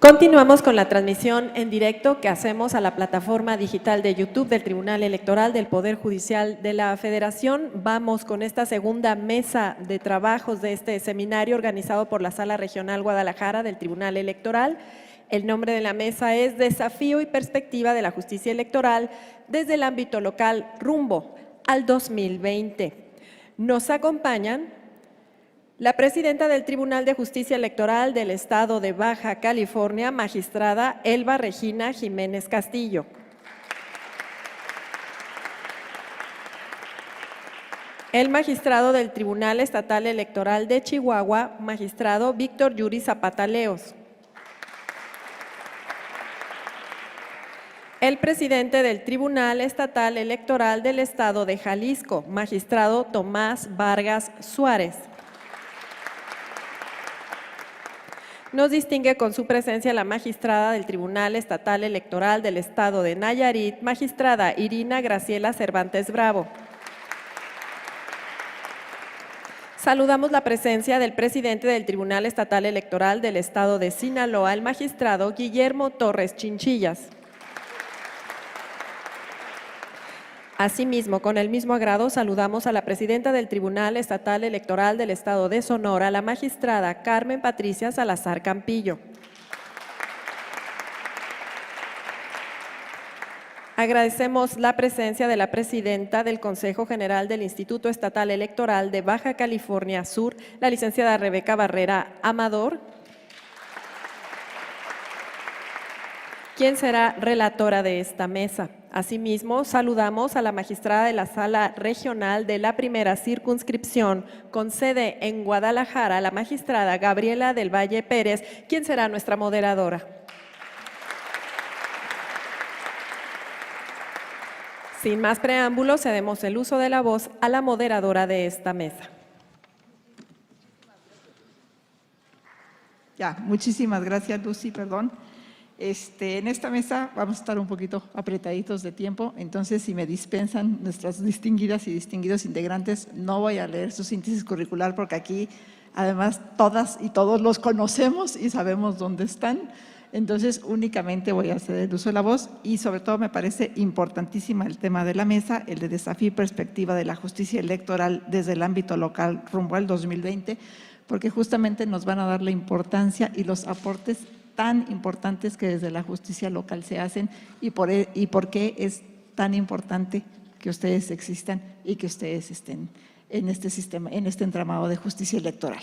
Continuamos con la transmisión en directo que hacemos a la plataforma digital de YouTube del Tribunal Electoral del Poder Judicial de la Federación. Vamos con esta segunda mesa de trabajos de este seminario organizado por la Sala Regional Guadalajara del Tribunal Electoral. El nombre de la mesa es Desafío y Perspectiva de la Justicia Electoral desde el ámbito local rumbo al 2020. Nos acompañan la presidenta del Tribunal de Justicia Electoral del Estado de Baja California, magistrada Elba Regina Jiménez Castillo. El magistrado del Tribunal Estatal Electoral de Chihuahua, magistrado Víctor Yuri Zapata Leos. El presidente del Tribunal Estatal Electoral del Estado de Jalisco, magistrado Tomás Vargas Suárez. Nos distingue con su presencia la magistrada del Tribunal Estatal Electoral del Estado de Nayarit, magistrada Irina Graciela Cervantes Bravo. Saludamos la presencia del presidente del Tribunal Estatal Electoral del Estado de Sinaloa, el magistrado Guillermo Torres Chinchillas. Asimismo, con el mismo agrado, saludamos a la presidenta del Tribunal Estatal Electoral del Estado de Sonora, la magistrada Carmen Patricia Salazar Campillo. Agradecemos la presencia de la presidenta del Consejo General del Instituto Estatal Electoral de Baja California Sur, la licenciada Rebeca Barrera Amador, quien será relatora de esta mesa. Asimismo, saludamos a la magistrada de la Sala Regional de la Primera Circunscripción, con sede en Guadalajara, la magistrada Gabriela del Valle Pérez, quien será nuestra moderadora. Sin más preámbulos, cedemos el uso de la voz a la moderadora de esta mesa. Ya, muchísimas gracias, Lucy, perdón. En esta mesa vamos a estar un poquito apretaditos de tiempo, entonces si me dispensan nuestras distinguidas y distinguidos integrantes, no voy a leer su síntesis curricular porque aquí además todas y todos los conocemos y sabemos dónde están, entonces únicamente voy a hacer el uso de la voz y sobre todo me parece importantísima el tema de la mesa, el de desafío y perspectiva de la justicia electoral desde el ámbito local rumbo al 2020, porque justamente nos van a dar la importancia y los aportes tan importantes que desde la justicia local se hacen y por qué es tan importante que ustedes existan y que ustedes estén en este sistema, en este entramado de justicia electoral.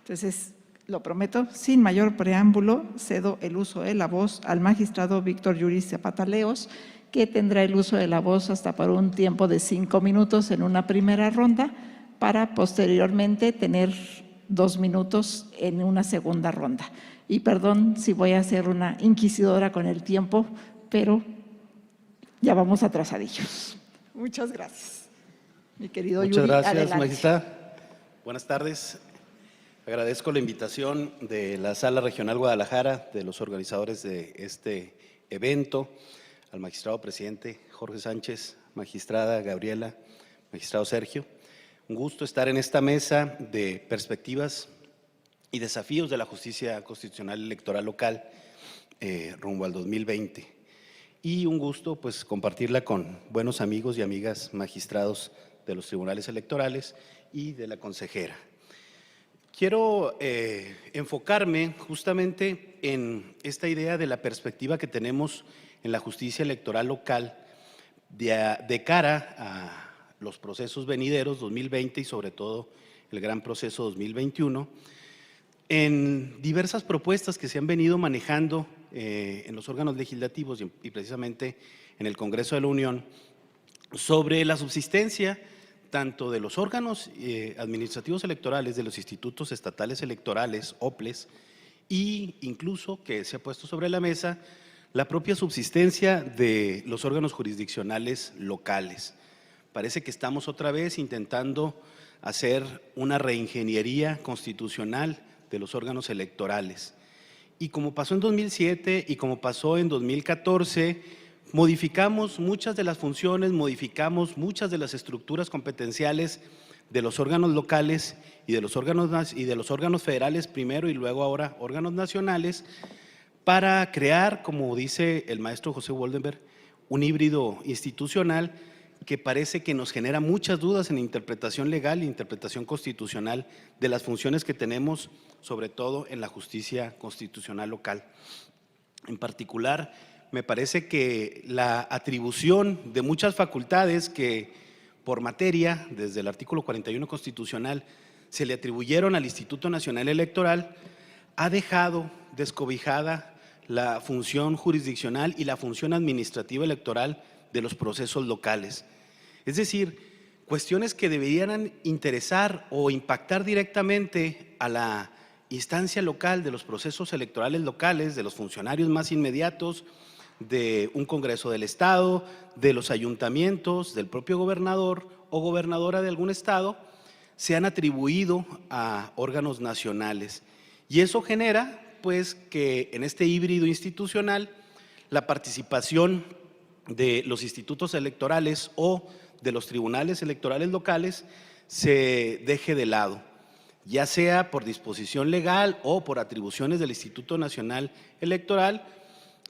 Entonces, lo prometo, sin mayor preámbulo, cedo el uso de la voz al magistrado Víctor Yuri Zapata Leos, que tendrá el uso de la voz hasta por un tiempo de 5 minutos en una primera ronda, para posteriormente tener 2 minutos en una segunda ronda. Y perdón si voy a ser una inquisidora con el tiempo, pero ya vamos atrasadillos. Muchas gracias, mi querido Yuri. Muchas gracias, adelante. magistrada. Buenas tardes. Agradezco la invitación de la Sala Regional Guadalajara, de los organizadores de este evento, al magistrado presidente Jorge Sánchez, magistrada Gabriela, magistrado Sergio. Un gusto estar en esta mesa de perspectivas y desafíos de la justicia constitucional electoral local rumbo al 2020. Y un gusto pues compartirla con buenos amigos y amigas magistrados de los tribunales electorales y de la consejera. Quiero enfocarme justamente en esta idea de la perspectiva que tenemos en la justicia electoral local de cara a los procesos venideros 2020 y sobre todo el gran proceso 2021, en diversas propuestas que se han venido manejando en los órganos legislativos y precisamente en el Congreso de la Unión sobre la subsistencia tanto de los órganos administrativos electorales, de los institutos estatales electorales, OPLES, e incluso que se ha puesto sobre la mesa la propia subsistencia de los órganos jurisdiccionales locales. Parece que estamos otra vez intentando hacer una reingeniería constitucional de los órganos electorales. Y como pasó en 2007 y como pasó en 2014, modificamos muchas de las funciones, modificamos muchas de las estructuras competenciales de los órganos locales y de los órganos federales primero y luego ahora órganos nacionales, para crear, como dice el maestro José Woldenberg, un híbrido institucional que parece que nos genera muchas dudas en interpretación legal e interpretación constitucional de las funciones que tenemos, sobre todo en la justicia constitucional local. En particular, me parece que la atribución de muchas facultades que por materia, desde el artículo 41 constitucional, se le atribuyeron al Instituto Nacional Electoral, ha dejado descobijada la función jurisdiccional y la función administrativa electoral de los procesos locales. Es decir, cuestiones que deberían interesar o impactar directamente a la instancia local de los procesos electorales locales, de los funcionarios más inmediatos, de un Congreso del Estado, de los ayuntamientos, del propio gobernador o gobernadora de algún estado, se han atribuido a órganos nacionales. Y eso genera, pues, que en este híbrido institucional la participación de los institutos electorales o de los tribunales electorales locales se deje de lado, ya sea por disposición legal o por atribuciones del Instituto Nacional Electoral.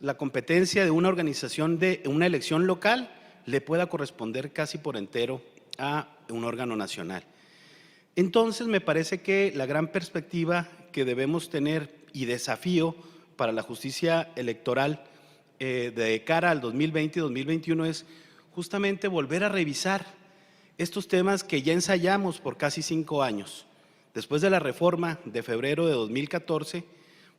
La competencia de una organización de una elección local le pueda corresponder casi por entero a un órgano nacional. Entonces, me parece que la gran perspectiva que debemos tener y desafío para la justicia electoral de cara al 2020 y 2021 es justamente volver a revisar estos temas que ya ensayamos por casi 5 años. Después de la reforma de febrero de 2014,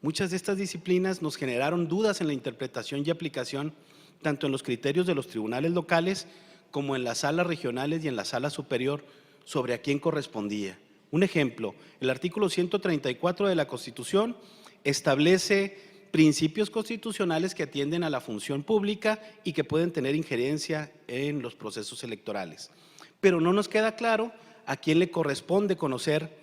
muchas de estas disciplinas nos generaron dudas en la interpretación y aplicación, tanto en los criterios de los tribunales locales como en las salas regionales y en la sala superior, sobre a quién correspondía. Un ejemplo, el artículo 134 de la Constitución establece principios constitucionales que atienden a la función pública y que pueden tener injerencia en los procesos electorales. Pero no nos queda claro a quién le corresponde conocer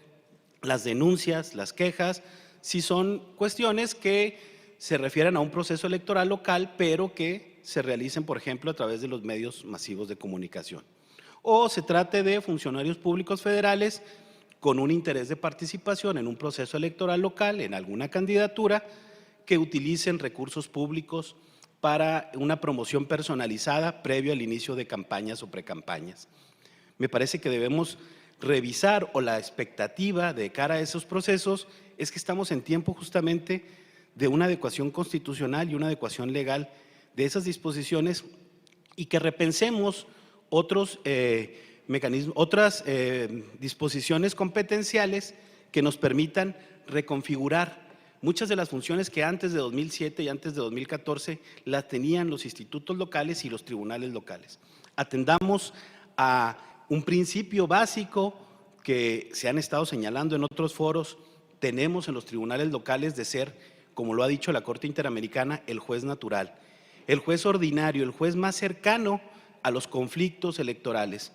las denuncias, las quejas, si son cuestiones que se refieren a un proceso electoral local, pero que se realicen, por ejemplo, a través de los medios masivos de comunicación. O se trate de funcionarios públicos federales con un interés de participación en un proceso electoral local, en alguna candidatura, que utilicen recursos públicos para una promoción personalizada previo al inicio de campañas o precampañas. Me parece que debemos revisar, o la expectativa de cara a esos procesos es que estamos en tiempo justamente de una adecuación constitucional y una adecuación legal de esas disposiciones y que repensemos otros mecanismos, otras disposiciones competenciales que nos permitan reconfigurar muchas de las funciones que antes de 2007 y antes de 2014 las tenían los institutos locales y los tribunales locales. Atendamos a un principio básico que se han estado señalando en otros foros, tenemos en los tribunales locales de ser, como lo ha dicho la Corte Interamericana, el juez natural, el juez ordinario, el juez más cercano a los conflictos electorales,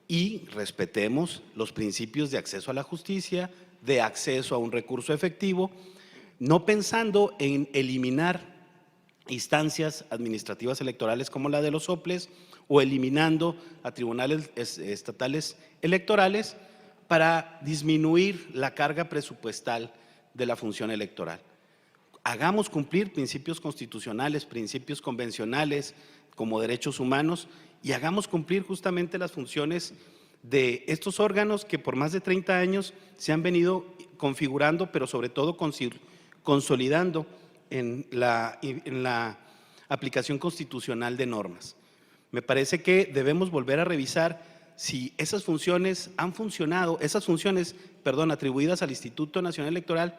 y respetemos los principios de acceso a la justicia, de acceso a un recurso efectivo, no pensando en eliminar instancias administrativas electorales como la de los soples o eliminando a tribunales estatales electorales para disminuir la carga presupuestal de la función electoral. Hagamos cumplir principios constitucionales, principios convencionales como derechos humanos y hagamos cumplir justamente las funciones de estos órganos que por más de 30 años se han venido configurando, pero sobre todo consolidando en la aplicación constitucional de normas. Me parece que debemos volver a revisar si esas funciones han funcionado, atribuidas al Instituto Nacional Electoral,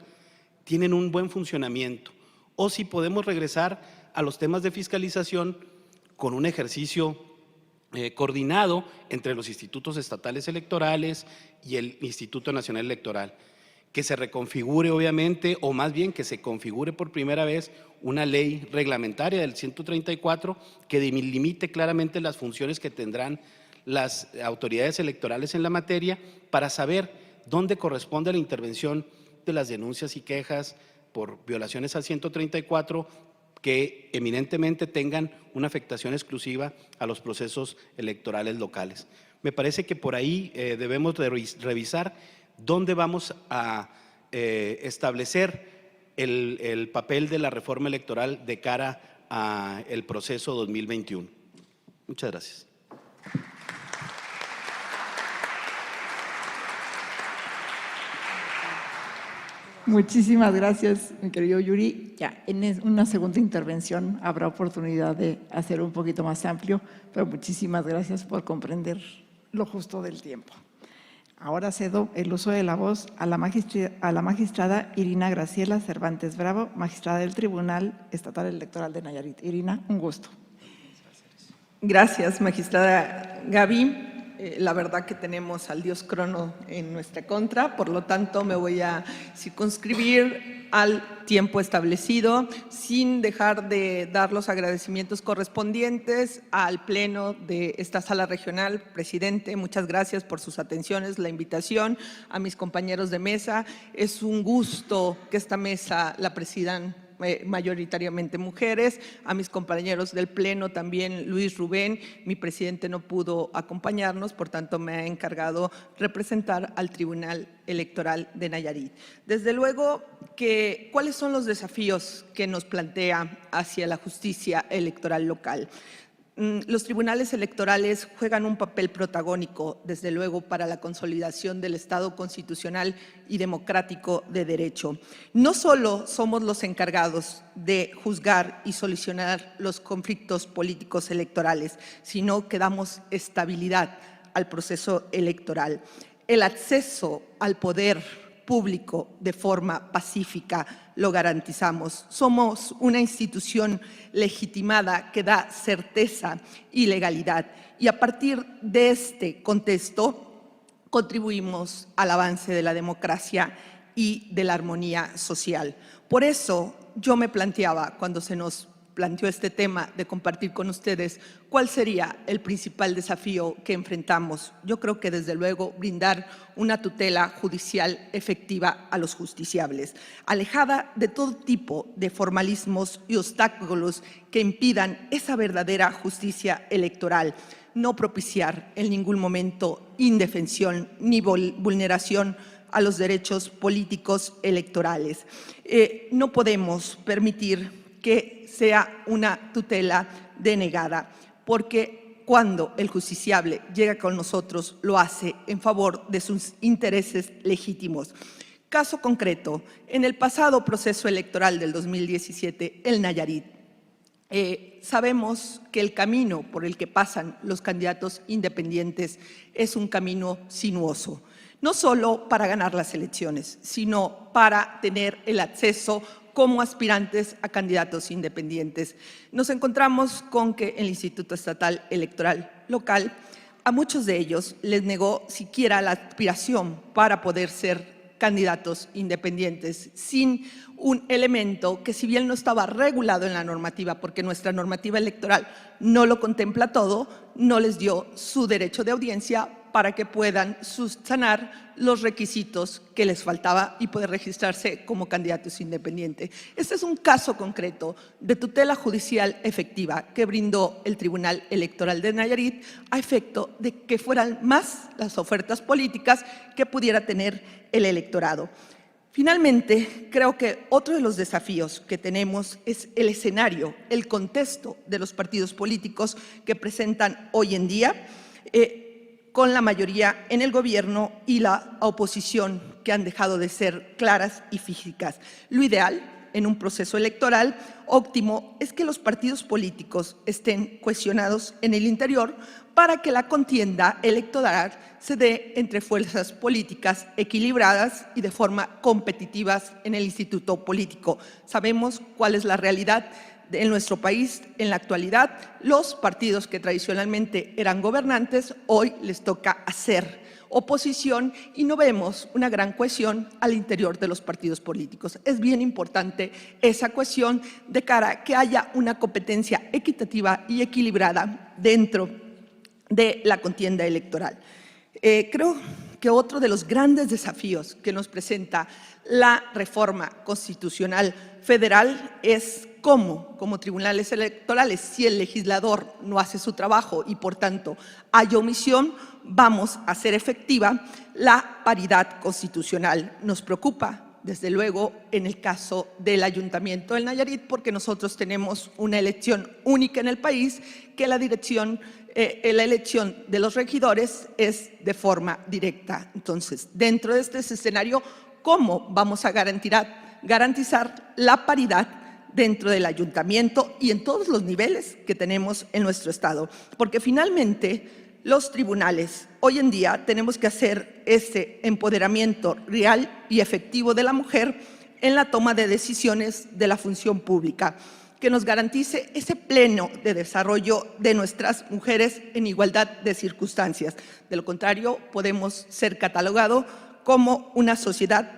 tienen un buen funcionamiento, o si podemos regresar a los temas de fiscalización con un ejercicio coordinado entre los institutos estatales electorales y el Instituto Nacional Electoral, que se reconfigure obviamente, o más bien que se configure por primera vez una ley reglamentaria del 134 que delimite claramente las funciones que tendrán las autoridades electorales en la materia para saber dónde corresponde la intervención de las denuncias y quejas por violaciones al 134 que eminentemente tengan una afectación exclusiva a los procesos electorales locales. Me parece que por ahí debemos revisar dónde vamos a establecer el papel de la reforma electoral de cara al proceso 2021. Muchas gracias. Muchísimas gracias, mi querido Yuri. Ya en una segunda intervención habrá oportunidad de hacer un poquito más amplio, pero muchísimas gracias por comprender lo justo del tiempo. Ahora cedo el uso de la voz a la magistrada Irina Graciela Cervantes Bravo, magistrada del Tribunal Estatal Electoral de Nayarit. Irina, un gusto. Gracias, magistrada Gaby. La verdad que tenemos al dios Crono en nuestra contra, por lo tanto me voy a circunscribir al tiempo establecido, sin dejar de dar los agradecimientos correspondientes al Pleno de esta Sala Regional. Presidente, muchas gracias por sus atenciones, la invitación, a mis compañeros de mesa. Es un gusto que esta mesa la presidan mayoritariamente mujeres, a mis compañeros del Pleno también, Luis Rubén, mi presidente no pudo acompañarnos, por tanto me ha encargado representar al Tribunal Electoral de Nayarit. Desde luego que, ¿cuáles son los desafíos que nos plantea hacia la justicia electoral local? Los tribunales electorales juegan un papel protagónico, desde luego, para la consolidación del Estado constitucional y democrático de derecho. No solo somos los encargados de juzgar y solucionar los conflictos políticos electorales, sino que damos estabilidad al proceso electoral. El acceso al poder público de forma pacífica lo garantizamos. Somos una institución legitimada que da certeza y legalidad, y a partir de este contexto contribuimos al avance de la democracia y de la armonía social. Por eso yo me planteaba, cuando se nos planteó este tema de compartir con ustedes, ¿cuál sería el principal desafío que enfrentamos? Yo creo que desde luego brindar una tutela judicial efectiva a los justiciables, alejada de todo tipo de formalismos y obstáculos que impidan esa verdadera justicia electoral, no propiciar en ningún momento indefensión ni vulneración a los derechos políticos electorales. No podemos permitir que sea una tutela denegada, porque cuando el justiciable llega con nosotros, lo hace en favor de sus intereses legítimos. Caso concreto, en el pasado proceso electoral del 2017, el Nayarit, sabemos que el camino por el que pasan los candidatos independientes es un camino sinuoso, no solo para ganar las elecciones, sino para tener el acceso como aspirantes a candidatos independientes. Nos encontramos con que el Instituto Estatal Electoral Local a muchos de ellos les negó siquiera la aspiración para poder ser candidatos independientes, sin un elemento que, si bien no estaba regulado en la normativa, porque nuestra normativa electoral no lo contempla todo, no les dio su derecho de audiencia para que puedan subsanar los requisitos que les faltaba y poder registrarse como candidatos independientes. Este es un caso concreto de tutela judicial efectiva que brindó el Tribunal Electoral de Nayarit a efecto de que fueran más las ofertas políticas que pudiera tener el electorado. Finalmente, creo que otro de los desafíos que tenemos es el escenario, el contexto de los partidos políticos que presentan hoy en día, con la mayoría en el gobierno y la oposición, que han dejado de ser claras y físicas. Lo ideal en un proceso electoral óptimo es que los partidos políticos estén cohesionados en el interior para que la contienda electoral se dé entre fuerzas políticas equilibradas y de forma competitivas en el instituto político. Sabemos cuál es la realidad en nuestro país en la actualidad. Los partidos que tradicionalmente eran gobernantes hoy les toca hacer oposición y no vemos una gran cohesión al interior de los partidos políticos. Es bien importante esa cohesión de cara a que haya una competencia equitativa y equilibrada dentro de la contienda electoral. Creo que otro de los grandes desafíos que nos presenta la reforma constitucional federal es cómo, como tribunales electorales, si el legislador no hace su trabajo y, por tanto, hay omisión, vamos a hacer efectiva la paridad constitucional. Nos preocupa desde luego, en el caso del Ayuntamiento del Nayarit, porque nosotros tenemos una elección única en el país, que la elección de los regidores es de forma directa. Entonces, dentro de este escenario, ¿cómo vamos a garantizar la paridad dentro del ayuntamiento y en todos los niveles que tenemos en nuestro estado? Porque finalmente los tribunales, hoy en día tenemos que hacer ese empoderamiento real y efectivo de la mujer en la toma de decisiones de la función pública, que nos garantice ese pleno de desarrollo de nuestras mujeres en igualdad de circunstancias. De lo contrario, podemos ser catalogados como una sociedad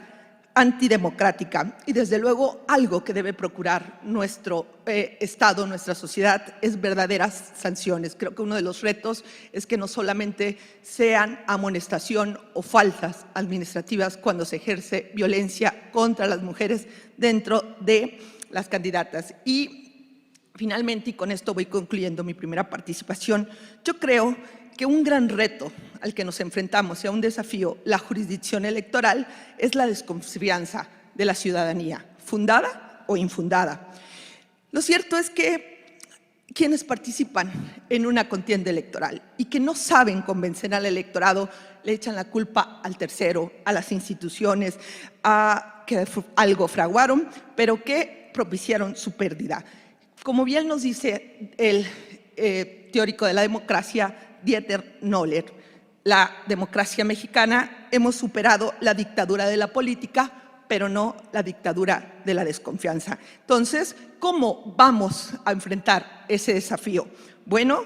antidemocrática. Y desde luego algo que debe procurar nuestro Estado, nuestra sociedad, es verdaderas sanciones. Creo que uno de los retos es que no solamente sean amonestación o faltas administrativas cuando se ejerce violencia contra las mujeres dentro de las candidatas. Y finalmente, y con esto voy concluyendo mi primera participación, yo creo que un gran reto al que nos enfrentamos y a un desafío, la jurisdicción electoral, es la desconfianza de la ciudadanía, fundada o infundada. Lo cierto es que quienes participan en una contienda electoral y que no saben convencer al electorado, le echan la culpa al tercero, a las instituciones, a que algo fraguaron, pero que propiciaron su pérdida. Como bien nos dice el teórico de la democracia, Dieter Noller, la democracia mexicana, hemos superado la dictadura de la política, pero no la dictadura de la desconfianza. Entonces, ¿cómo vamos a enfrentar ese desafío? Bueno,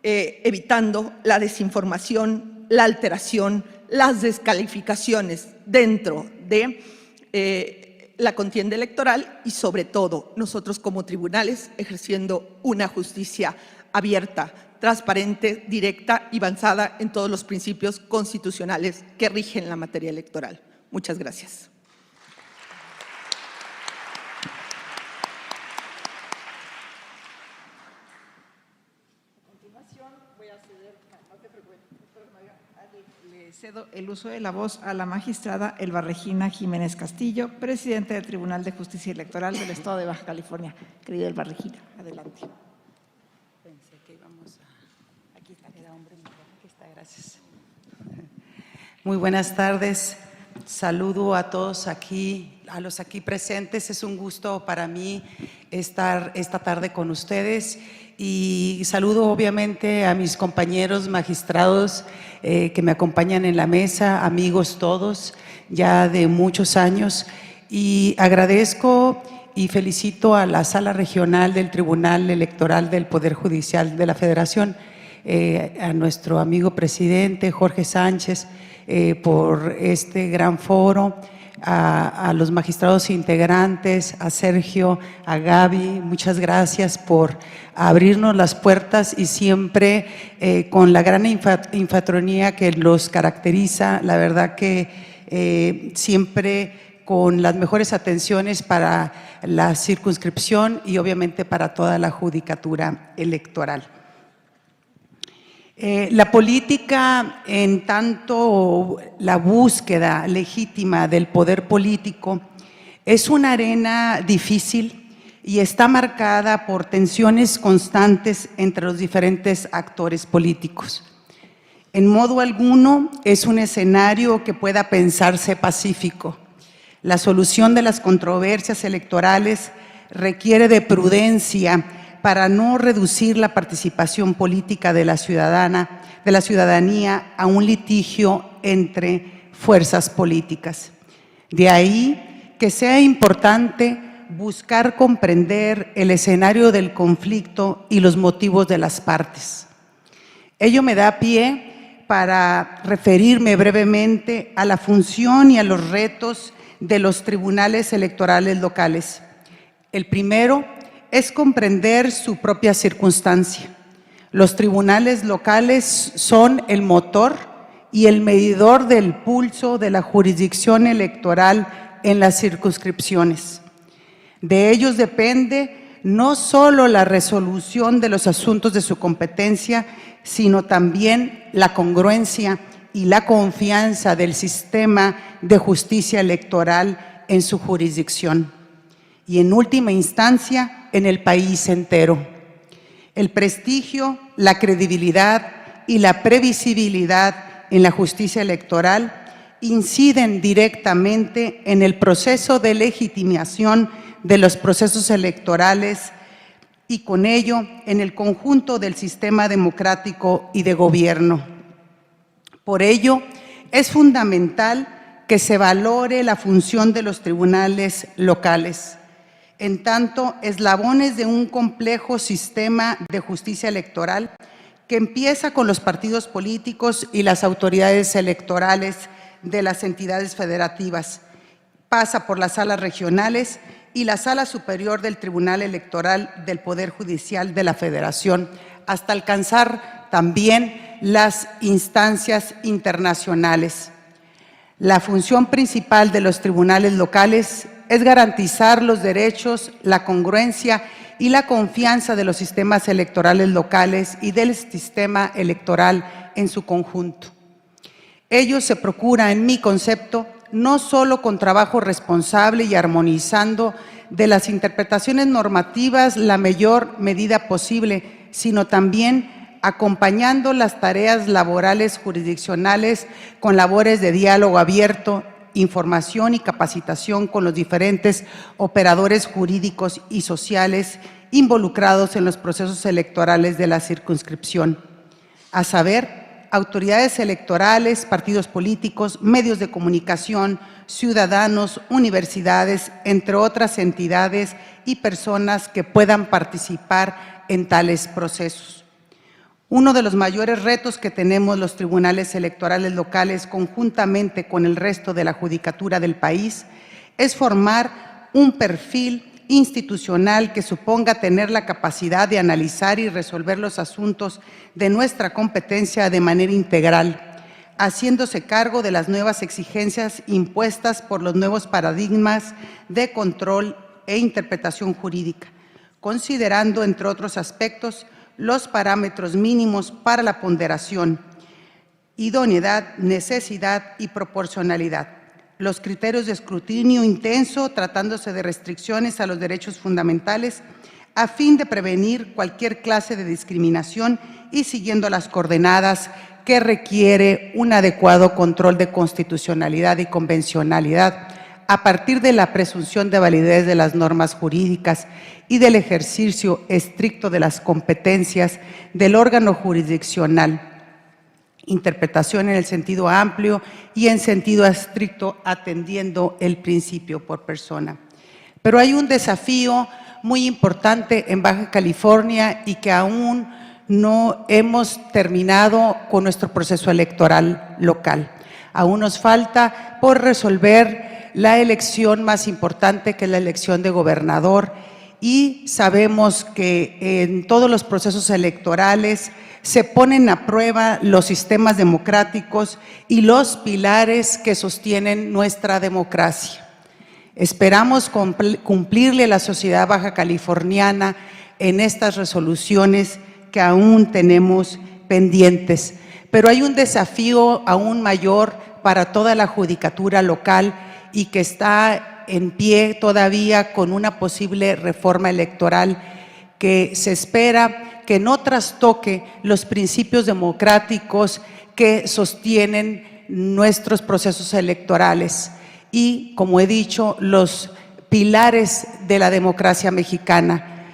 evitando la desinformación, la alteración, las descalificaciones dentro de la contienda electoral y, sobre todo, nosotros como tribunales ejerciendo una justicia abierta, transparente, directa y basada en todos los principios constitucionales que rigen la materia electoral. Muchas gracias. Le cedo el uso de la voz a la magistrada Elba Regina Jiménez Castillo, presidenta del Tribunal de Justicia Electoral del Estado de Baja California. Querida Elba Regina, adelante. Pensé que íbamos a… Aquí está, era hombre, aquí está, gracias. Muy buenas tardes. Saludo a todos aquí, a los aquí presentes. Es un gusto para mí estar esta tarde con ustedes y saludo obviamente a mis compañeros magistrados que me acompañan en la mesa, amigos todos, ya de muchos años, y agradezco y felicito a la Sala Regional del Tribunal Electoral del Poder Judicial de la Federación, a nuestro amigo presidente Jorge Sánchez, por este gran foro, a los magistrados integrantes, a Sergio, a Gaby, muchas gracias por abrirnos las puertas y siempre con la gran infratronía que los caracteriza, la verdad que siempre con las mejores atenciones para la circunscripción y obviamente para toda la judicatura electoral. La política, en tanto la búsqueda legítima del poder político, es una arena difícil y está marcada por tensiones constantes entre los diferentes actores políticos. En modo alguno es un escenario que pueda pensarse pacífico. La solución de las controversias electorales requiere de prudencia para no reducir la participación política de la ciudadanía a un litigio entre fuerzas políticas. De ahí que sea importante buscar comprender el escenario del conflicto y los motivos de las partes. Ello me da pie para referirme brevemente a la función y a los retos de los tribunales electorales locales. El primero es comprender su propia circunstancia. Los tribunales locales son el motor y el medidor del pulso de la jurisdicción electoral en las circunscripciones. De ellos depende no solo la resolución de los asuntos de su competencia, sino también la congruencia y la confianza del sistema de justicia electoral en su jurisdicción y, en última instancia, en el país entero. El prestigio, la credibilidad y la previsibilidad en la justicia electoral inciden directamente en el proceso de legitimación de los procesos electorales y con ello en el conjunto del sistema democrático y de gobierno. Por ello, es fundamental que se valore la función de los tribunales locales, en tanto eslabones de un complejo sistema de justicia electoral que empieza con los partidos políticos y las autoridades electorales de las entidades federativas, pasa por las salas regionales y la Sala Superior del Tribunal Electoral del Poder Judicial de la Federación, hasta alcanzar también las instancias internacionales. La función principal de los tribunales locales es garantizar los derechos, la congruencia y la confianza de los sistemas electorales locales y del sistema electoral en su conjunto. Ello se procura, en mi concepto, no solo con trabajo responsable y armonizando de las interpretaciones normativas la mayor medida posible, sino también acompañando las tareas laborales jurisdiccionales con labores de diálogo abierto, información y capacitación con los diferentes operadores jurídicos y sociales involucrados en los procesos electorales de la circunscripción, a saber, autoridades electorales, partidos políticos, medios de comunicación, ciudadanos, universidades, entre otras entidades y personas que puedan participar en tales procesos. Uno de los mayores retos que tenemos los tribunales electorales locales conjuntamente con el resto de la judicatura del país es formar un perfil institucional que suponga tener la capacidad de analizar y resolver los asuntos de nuestra competencia de manera integral, haciéndose cargo de las nuevas exigencias impuestas por los nuevos paradigmas de control e interpretación jurídica, considerando, entre otros aspectos, los parámetros mínimos para la ponderación, idoneidad, necesidad y proporcionalidad, los criterios de escrutinio intenso tratándose de restricciones a los derechos fundamentales a fin de prevenir cualquier clase de discriminación y siguiendo las coordenadas que requiere un adecuado control de constitucionalidad y convencionalidad a partir de la presunción de validez de las normas jurídicas y del ejercicio estricto de las competencias del órgano jurisdiccional. Interpretación en el sentido amplio y en sentido estricto, atendiendo el principio por persona. Pero hay un desafío muy importante en Baja California y que aún no hemos terminado con nuestro proceso electoral local. Aún nos falta por resolver la elección más importante, que es la elección de gobernador, y sabemos que en todos los procesos electorales se ponen a prueba los sistemas democráticos y los pilares que sostienen nuestra democracia. Esperamos cumplirle a la sociedad baja californiana en estas resoluciones que aún tenemos pendientes, pero hay un desafío aún mayor para toda la judicatura local y que está en pie todavía con una posible reforma electoral que se espera que no trastoque los principios democráticos que sostienen nuestros procesos electorales y, como he dicho, los pilares de la democracia mexicana.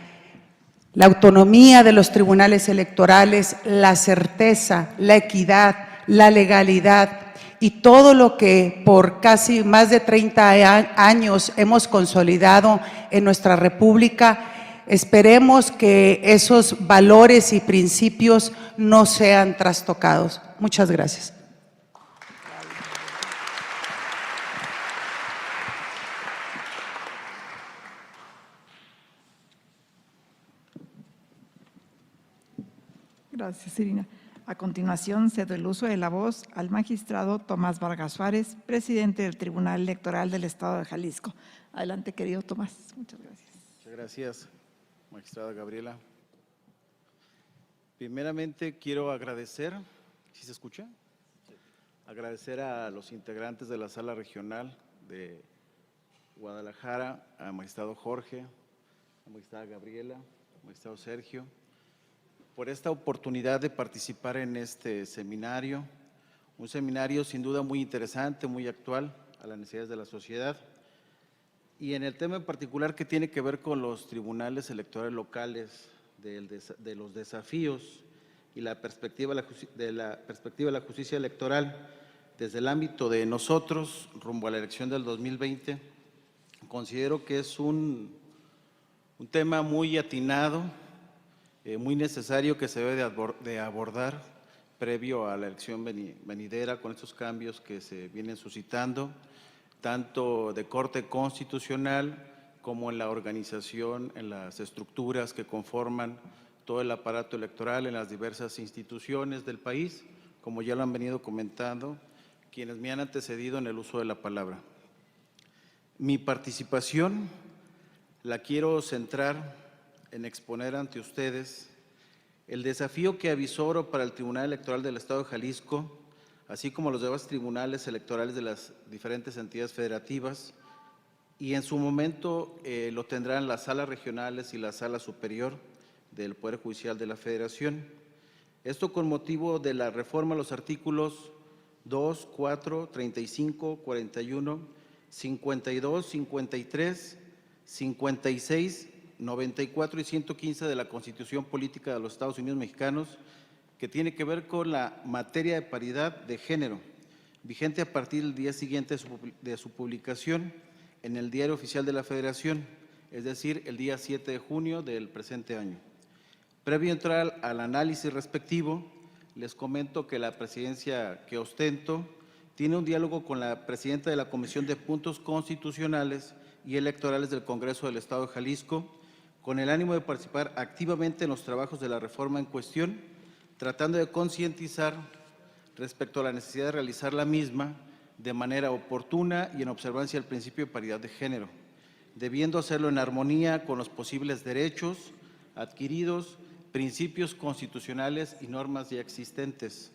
La autonomía de los tribunales electorales, la certeza, la equidad, la legalidad y todo lo que por casi más de 30 años hemos consolidado en nuestra República. Esperemos que esos valores y principios no sean trastocados. Muchas gracias. Gracias, Irina. A continuación, cedo el uso de la voz al magistrado Tomás Vargas Suárez, presidente del Tribunal Electoral del Estado de Jalisco. Adelante, querido Tomás. Muchas gracias. Muchas gracias, magistrada Gabriela. Primeramente, quiero agradecer, ¿sí se escucha? Sí. Agradecer a los integrantes de la Sala Regional de Guadalajara, al magistrado Jorge, a la magistrada Gabriela, al magistrado Sergio, por esta oportunidad de participar en este seminario, un seminario sin duda muy interesante, muy actual a las necesidades de la sociedad, y en el tema en particular que tiene que ver con los tribunales electorales locales, de los desafíos y la perspectiva de la justicia electoral desde el ámbito de nosotros rumbo a la elección del 2020, considero que es un tema muy atinado, muy necesario que se debe de abordar previo a la elección venidera con estos cambios que se vienen suscitando, tanto de corte constitucional como en la organización, en las estructuras que conforman todo el aparato electoral en las diversas instituciones del país, como ya lo han venido comentando quienes me han antecedido en el uso de la palabra. Mi participación la quiero centrar en exponer ante ustedes el desafío que avisoro para el Tribunal Electoral del Estado de Jalisco, así como los demás tribunales electorales de las diferentes entidades federativas, y en su momento lo tendrán las salas regionales y la sala superior del Poder Judicial de la Federación. Esto con motivo de la reforma a los artículos 2, 4, 35, 41, 52, 53, 56, 94 y 115 de la Constitución Política de los Estados Unidos Mexicanos, que tiene que ver con la materia de paridad de género, vigente a partir del día siguiente de su publicación en el Diario Oficial de la Federación, es decir, el día 7 de junio del presente año. Previo a entrar al análisis respectivo, les comento que la presidencia que ostento tiene un diálogo con la presidenta de la Comisión de Puntos Constitucionales y Electorales del Congreso del Estado de Jalisco, con el ánimo de participar activamente en los trabajos de la reforma en cuestión, tratando de concientizar respecto a la necesidad de realizar la misma de manera oportuna y en observancia del principio de paridad de género, debiendo hacerlo en armonía con los posibles derechos adquiridos, principios constitucionales y normas ya existentes,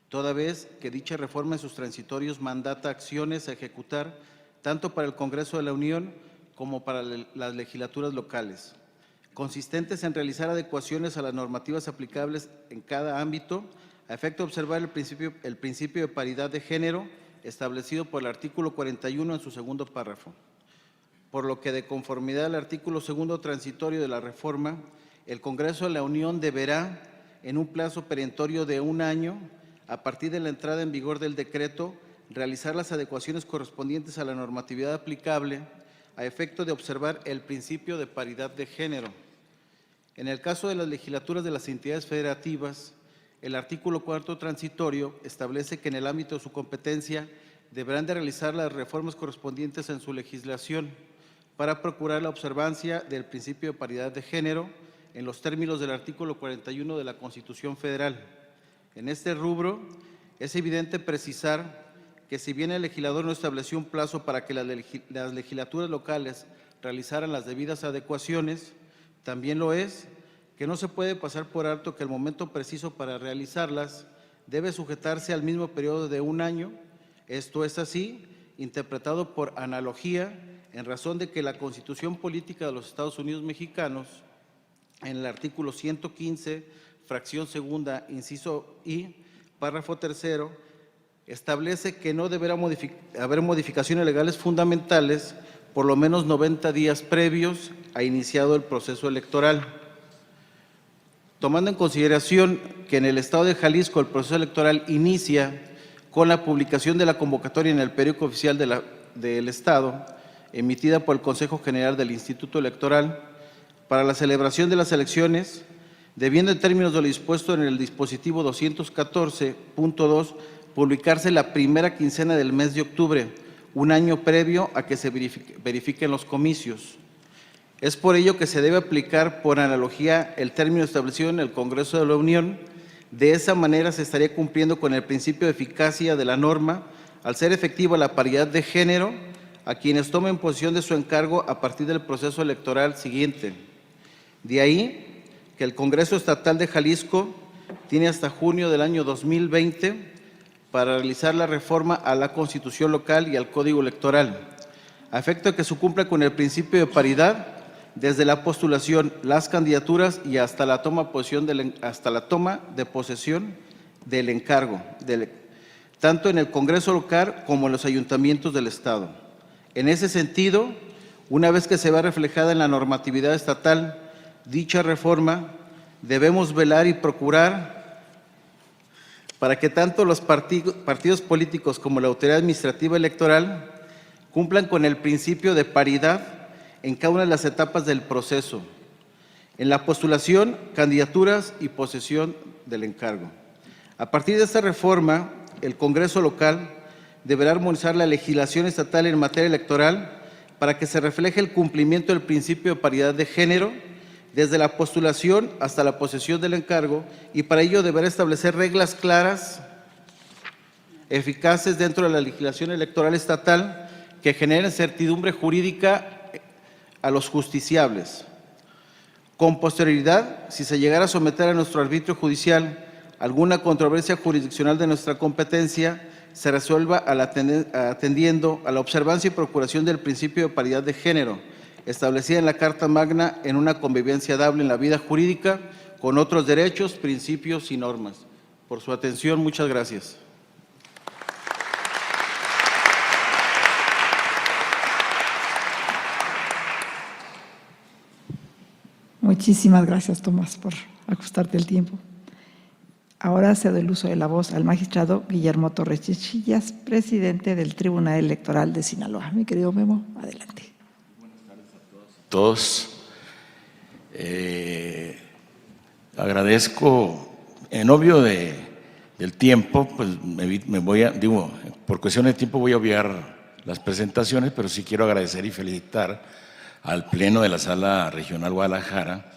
toda vez que dicha reforma en sus transitorios mandata acciones a ejecutar tanto para el Congreso de la Unión como para las legislaturas locales, consistentes en realizar adecuaciones a las normativas aplicables en cada ámbito, a efecto de observar el principio de paridad de género establecido por el artículo 41 en su segundo párrafo. Por lo que, de conformidad al artículo segundo transitorio de la reforma, el Congreso de la Unión deberá, en un plazo perentorio de 1 año, a partir de la entrada en vigor del decreto, realizar las adecuaciones correspondientes a la normatividad aplicable a efecto de observar el principio de paridad de género. En el caso de las legislaturas de las entidades federativas, el artículo 4 transitorio establece que en el ámbito de su competencia deberán de realizar las reformas correspondientes en su legislación para procurar la observancia del principio de paridad de género en los términos del artículo 41 de la Constitución Federal. En este rubro, es evidente precisar que si bien el legislador no estableció un plazo para que las legislaturas locales realizaran las debidas adecuaciones, también lo es que no se puede pasar por alto que el momento preciso para realizarlas debe sujetarse al mismo periodo de 1 año. Esto es así, interpretado por analogía, en razón de que la Constitución Política de los Estados Unidos Mexicanos, en el artículo 115, fracción segunda, inciso I, párrafo tercero, establece que no deberá haber modificaciones legales fundamentales por lo menos 90 días previos a iniciado el proceso electoral. Tomando en consideración que en el Estado de Jalisco el proceso electoral inicia con la publicación de la convocatoria en el periódico oficial del Estado, emitida por el Consejo General del Instituto Electoral, para la celebración de las elecciones, debiendo en términos de lo dispuesto en el dispositivo 214.2 publicarse la primera quincena del mes de octubre, 1 año previo a que se verifiquen los comicios. Es por ello que se debe aplicar por analogía el término establecido en el Congreso de la Unión. De esa manera se estaría cumpliendo con el principio de eficacia de la norma al ser efectiva la paridad de género a quienes tomen posesión de su encargo a partir del proceso electoral siguiente. De ahí que el Congreso Estatal de Jalisco tiene hasta junio del año 2020 para realizar la reforma a la Constitución local y al Código Electoral, a efecto de que se cumpla con el principio de paridad desde la postulación, las candidaturas y hasta la toma de posesión del encargo, tanto en el Congreso local como en los ayuntamientos del Estado. En ese sentido, una vez que se vea reflejada en la normatividad estatal dicha reforma, debemos velar y procurar para que tanto los partidos políticos como la autoridad administrativa electoral cumplan con el principio de paridad en cada una de las etapas del proceso, en la postulación, candidaturas y posesión del encargo. A partir de esta reforma, el Congreso local deberá armonizar la legislación estatal en materia electoral para que se refleje el cumplimiento del principio de paridad de género desde la postulación hasta la posesión del encargo, y para ello deberá establecer reglas claras, eficaces dentro de la legislación electoral estatal que generen certidumbre jurídica a los justiciables. Con posterioridad, si se llegara a someter a nuestro arbitrio judicial alguna controversia jurisdiccional de nuestra competencia, se resuelva atendiendo a la observancia y procuración del principio de paridad de género, establecida en la Carta Magna, en una convivencia dable en la vida jurídica con otros derechos, principios y normas. Por su atención, muchas gracias. Muchísimas gracias, Tomás, por ajustarte el tiempo. Ahora cedo el uso de la voz al magistrado Guillermo Torres Chichillas, presidente del Tribunal Electoral de Sinaloa. Mi querido Memo, adelante. Buenas tardes a todos. Agradezco, en obvio del tiempo, pues por cuestiones de tiempo voy a obviar las presentaciones, pero sí quiero agradecer y felicitar al Pleno de la Sala Regional Guadalajara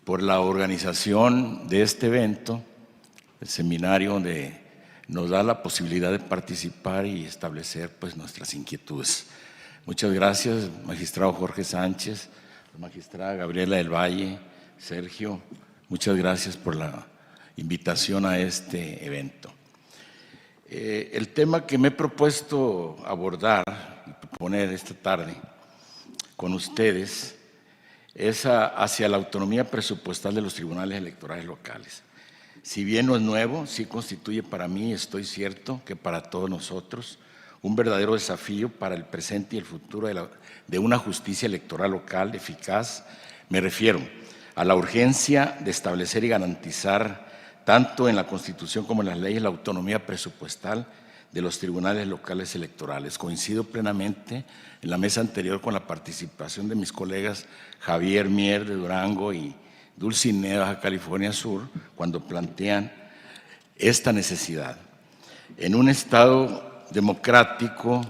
por la organización de este evento, el seminario donde nos da la posibilidad de participar y establecer pues nuestras inquietudes. Muchas gracias, magistrado Jorge Sánchez, magistrada Gabriela del Valle, Sergio, muchas gracias por la invitación a este evento. El tema que me he propuesto abordar y proponer esta tarde con ustedes es hacia la autonomía presupuestal de los tribunales electorales locales. Si bien no es nuevo, sí constituye para mí, estoy cierto, que para todos nosotros, un verdadero desafío para el presente y el futuro de una justicia electoral local eficaz. Me refiero a la urgencia de establecer y garantizar, tanto en la Constitución como en las leyes, la autonomía presupuestal de los tribunales locales electorales. Coincido plenamente en la mesa anterior con la participación de mis colegas Javier Mier de Durango y Dulcinea de Baja California Sur cuando plantean esta necesidad. En un Estado democrático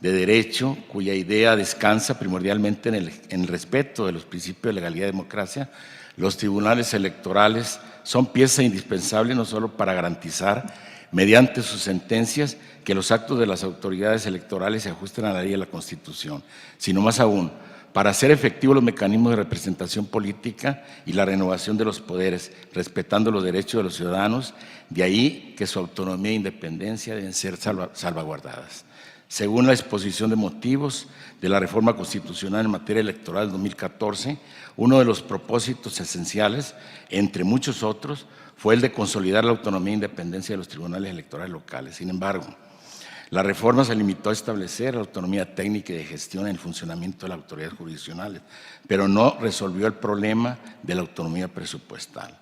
de derecho, cuya idea descansa primordialmente en el respeto de los principios de legalidad y democracia, los tribunales electorales son pieza indispensable no solo para garantizar, mediante sus sentencias, que los actos de las autoridades electorales se ajusten a la ley y a la Constitución, sino más aún, para hacer efectivos los mecanismos de representación política y la renovación de los poderes, respetando los derechos de los ciudadanos, de ahí que su autonomía e independencia deben ser salvaguardadas. Según la exposición de motivos de la reforma constitucional en materia electoral de 2014, uno de los propósitos esenciales, entre muchos otros, fue el de consolidar la autonomía e independencia de los tribunales electorales locales. Sin embargo, la reforma se limitó a establecer la autonomía técnica y de gestión en el funcionamiento de las autoridades jurisdiccionales, pero no resolvió el problema de la autonomía presupuestal.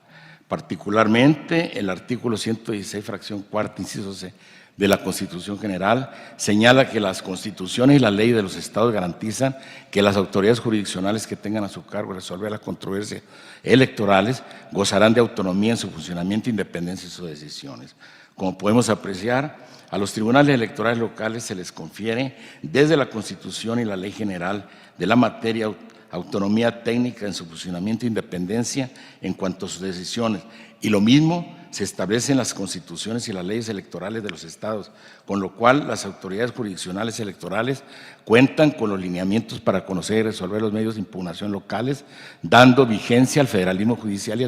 Particularmente, el artículo 116, fracción cuarta, inciso C, de la Constitución General señala que las constituciones y las leyes de los estados garantizan que las autoridades jurisdiccionales que tengan a su cargo resolver las controversias electorales gozarán de autonomía en su funcionamiento e independencia en sus decisiones. Como podemos apreciar, a los tribunales electorales locales se les confiere desde la Constitución y la Ley General de la materia autonomía técnica en su funcionamiento e independencia en cuanto a sus decisiones, y lo mismo se establecen las constituciones y las leyes electorales de los estados, con lo cual las autoridades jurisdiccionales electorales cuentan con los lineamientos para conocer y resolver los medios de impugnación locales, dando vigencia al federalismo judicial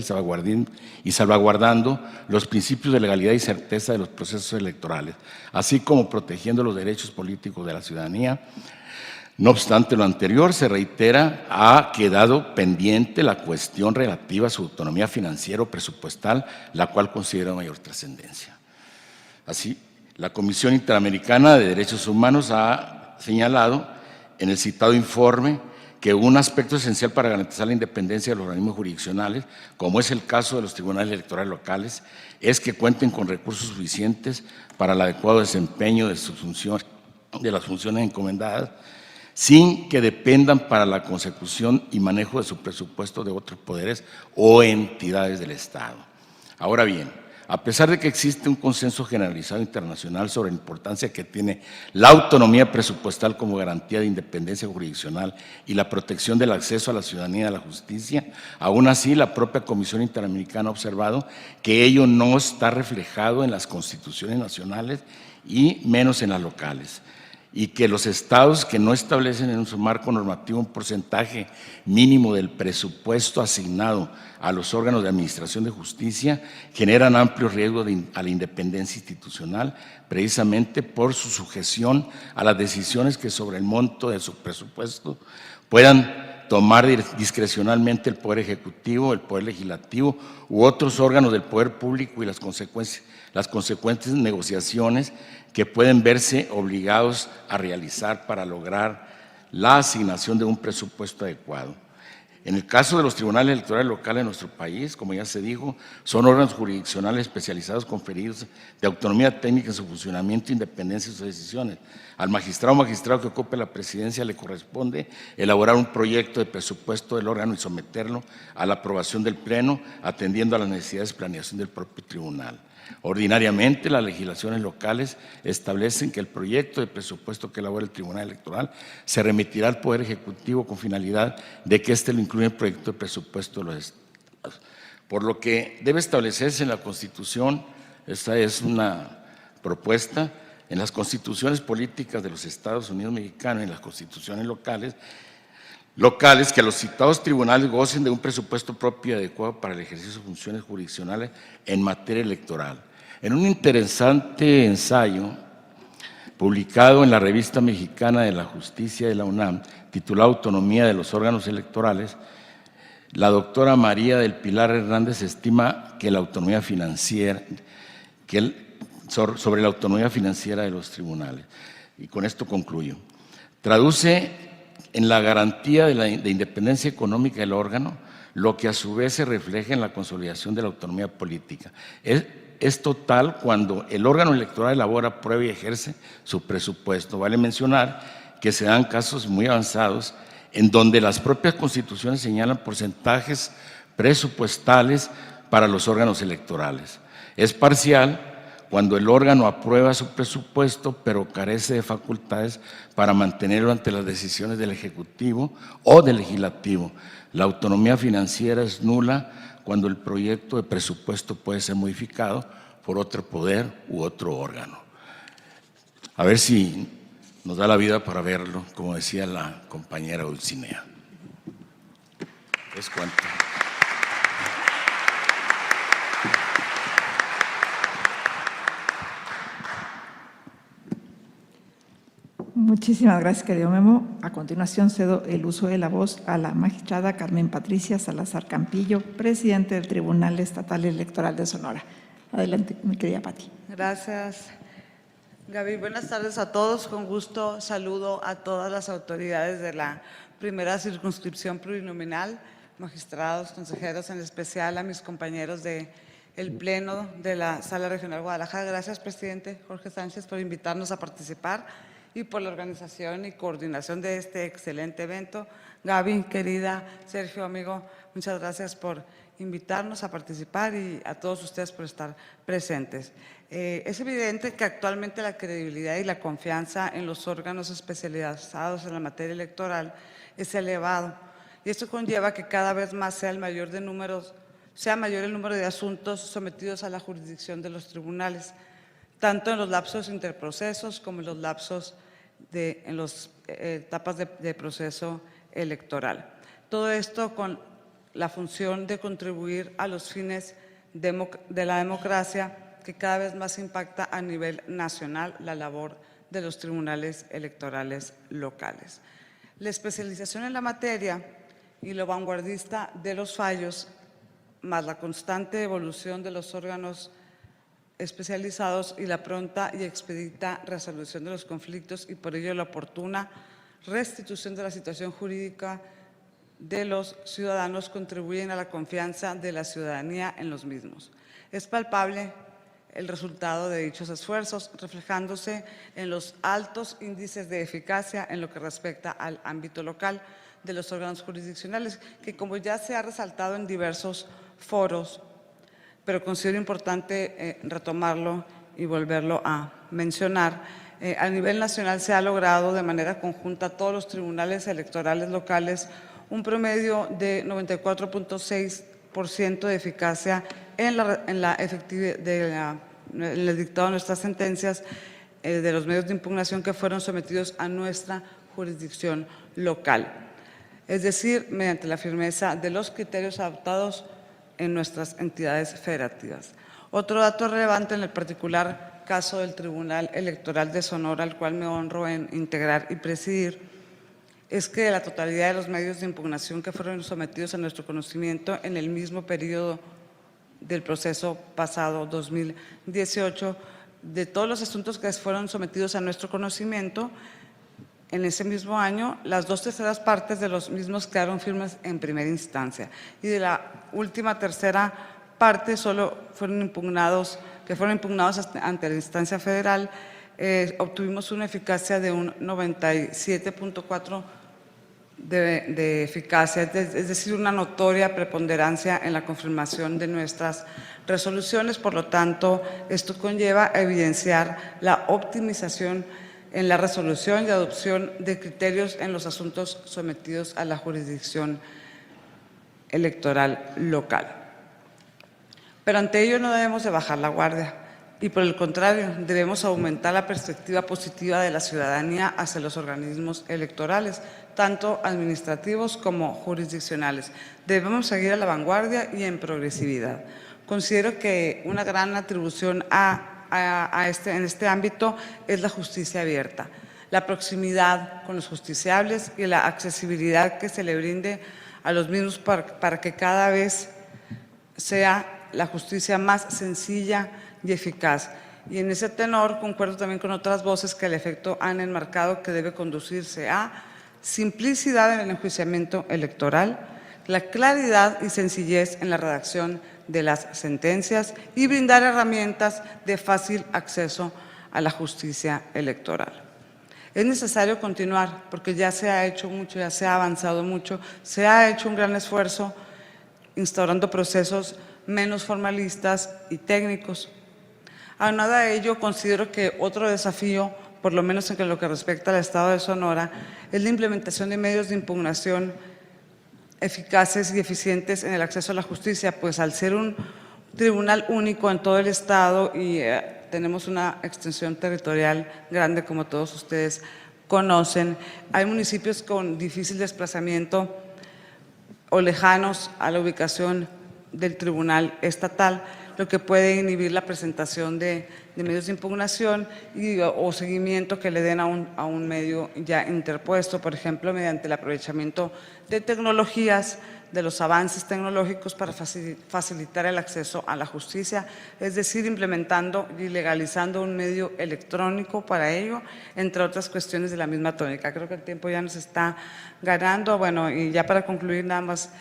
y salvaguardando los principios de legalidad y certeza de los procesos electorales, así como protegiendo los derechos políticos de la ciudadanía. No obstante lo anterior, se reitera, ha quedado pendiente la cuestión relativa a su autonomía financiera o presupuestal, la cual considera mayor trascendencia. Así, la Comisión Interamericana de Derechos Humanos ha señalado en el citado informe que un aspecto esencial para garantizar la independencia de los organismos jurisdiccionales, como es el caso de los tribunales electorales locales, es que cuenten con recursos suficientes para el adecuado desempeño de sus funciones, de las funciones encomendadas, sin que dependan para la consecución y manejo de su presupuesto de otros poderes o entidades del Estado. Ahora bien, a pesar de que existe un consenso generalizado internacional sobre la importancia que tiene la autonomía presupuestal como garantía de independencia jurisdiccional y la protección del acceso a la ciudadanía y a la justicia, aún así la propia Comisión Interamericana ha observado que ello no está reflejado en las constituciones nacionales y menos en las locales, y que los estados que no establecen en su marco normativo un porcentaje mínimo del presupuesto asignado a los órganos de administración de justicia generan amplios riesgos a la independencia institucional, precisamente por su sujeción a las decisiones que sobre el monto de su presupuesto puedan tomar discrecionalmente el Poder Ejecutivo, el Poder Legislativo u otros órganos del Poder Público y las consecuentes negociaciones que pueden verse obligados a realizar para lograr la asignación de un presupuesto adecuado. En el caso de los tribunales electorales locales en nuestro país, como ya se dijo, son órganos jurisdiccionales especializados conferidos de autonomía técnica en su funcionamiento, independencia de sus decisiones. Al magistrado o magistrado que ocupe la presidencia le corresponde elaborar un proyecto de presupuesto del órgano y someterlo a la aprobación del Pleno, atendiendo a las necesidades de planeación del propio tribunal. Ordinariamente, las legislaciones locales establecen que el proyecto de presupuesto que elabora el Tribunal Electoral se remitirá al Poder Ejecutivo con finalidad de que éste lo incluya en el proyecto de presupuesto de los estados. Por lo que debe establecerse en la Constitución, esta es una propuesta, en las constituciones políticas de los Estados Unidos mexicanos y en las constituciones locales, que los citados tribunales gocen de un presupuesto propio y adecuado para el ejercicio de funciones jurisdiccionales en materia electoral. En un interesante ensayo publicado en la Revista Mexicana de la Justicia de la UNAM, titulado Autonomía de los órganos electorales, la doctora María del Pilar Hernández estima que la autonomía financiera, sobre la autonomía financiera de los tribunales. Y con esto concluyo. Traduce en la garantía de independencia económica del órgano, lo que a su vez se refleja en la consolidación de la autonomía política. Es total cuando el órgano electoral elabora, prueba y ejerce su presupuesto. Vale mencionar que se dan casos muy avanzados en donde las propias constituciones señalan porcentajes presupuestales para los órganos electorales. Es parcial cuando el órgano aprueba su presupuesto, pero carece de facultades para mantenerlo ante las decisiones del Ejecutivo o del Legislativo. La autonomía financiera es nula cuando el proyecto de presupuesto puede ser modificado por otro poder u otro órgano. A ver si nos da la vida para verlo, como decía la compañera Dulcinea. Es cuanto. Muchísimas gracias, querido Memo. A continuación cedo el uso de la voz a la magistrada Carmen Patricia Salazar Campillo, presidente del Tribunal Estatal Electoral de Sonora. Adelante, mi querida Pati. Gracias, Gaby. Buenas tardes a todos. Con gusto saludo a todas las autoridades de la primera circunscripción plurinominal, magistrados, consejeros, en especial a mis compañeros del Pleno de la Sala Regional Guadalajara. Gracias, presidente Jorge Sánchez, por invitarnos a participar y por la organización y coordinación de este excelente evento. Gaby, querida, Sergio, amigo, muchas gracias por invitarnos a participar y a todos ustedes por estar presentes. Es evidente que actualmente la credibilidad y la confianza en los órganos especializados en la materia electoral es elevado, y esto conlleva que cada vez más sea el mayor de números sea mayor el número de asuntos sometidos a la jurisdicción de los tribunales, tanto en los lapsos interprocesos como en los lapsos en las etapas de proceso electoral. Todo esto con la función de contribuir a los fines de la democracia, que cada vez más impacta a nivel nacional la labor de los tribunales electorales locales. La especialización en la materia y lo vanguardista de los fallos, más la constante evolución de los órganos especializados y la pronta y expedita resolución de los conflictos y por ello la oportuna restitución de la situación jurídica de los ciudadanos contribuyen a la confianza de la ciudadanía en los mismos. Es palpable el resultado de dichos esfuerzos, reflejándose en los altos índices de eficacia en lo que respecta al ámbito local de los órganos jurisdiccionales, que como ya se ha resaltado en diversos foros, pero considero importante retomarlo y volverlo a mencionar. A nivel nacional se ha logrado de manera conjunta todos los tribunales electorales locales un promedio de 94.6% de eficacia en la efectividad en el dictado de nuestras sentencias de los medios de impugnación que fueron sometidos a nuestra jurisdicción local, es decir, mediante la firmeza de los criterios adoptados en nuestras entidades federativas. Otro dato relevante en el particular caso del Tribunal Electoral de Sonora, al cual me honro en integrar y presidir, es que la totalidad de los medios de impugnación que fueron sometidos a nuestro conocimiento en el mismo periodo del proceso pasado 2018, de todos los asuntos que fueron sometidos a nuestro conocimiento, en ese mismo año, las 2/3 partes de los mismos quedaron firmes en primera instancia y de la última tercera parte solo fueron impugnados ante la instancia federal, obtuvimos una eficacia de un 97.4% de eficacia, es decir, una notoria preponderancia en la confirmación de nuestras resoluciones. Por lo tanto, esto conlleva a evidenciar la optimización en la resolución y adopción de criterios en los asuntos sometidos a la jurisdicción electoral local. Pero ante ello no debemos de bajar la guardia y por el contrario debemos aumentar la perspectiva positiva de la ciudadanía hacia los organismos electorales, tanto administrativos como jurisdiccionales. Debemos seguir a la vanguardia y en progresividad. Considero que una gran atribución en este ámbito es la justicia abierta, la proximidad con los justiciables y la accesibilidad que se le brinde a los mismos para que cada vez sea la justicia más sencilla y eficaz. Y en ese tenor concuerdo también con otras voces que al efecto han enmarcado que debe conducirse a simplicidad en el enjuiciamiento electoral, la claridad y sencillez en la redacción de las sentencias y brindar herramientas de fácil acceso a la justicia electoral. Es necesario continuar porque ya se ha hecho mucho, ya se ha avanzado mucho, se ha hecho un gran esfuerzo instaurando procesos menos formalistas y técnicos. Aunado a ello, considero que otro desafío, por lo menos en lo que respecta al Estado de Sonora, es la implementación de medios de impugnación eficaces y eficientes en el acceso a la justicia, pues al ser un tribunal único en todo el Estado y tenemos una extensión territorial grande, como todos ustedes conocen, hay municipios con difícil desplazamiento o lejanos a la ubicación del tribunal estatal, lo que puede inhibir la presentación de medios de impugnación o seguimiento que le den a un medio ya interpuesto, por ejemplo, mediante el aprovechamiento de tecnologías, de los avances tecnológicos para facilitar el acceso a la justicia, es decir, implementando y legalizando un medio electrónico para ello, entre otras cuestiones de la misma tónica. Creo que el tiempo ya nos está ganando. Bueno, y ya para concluir nada más,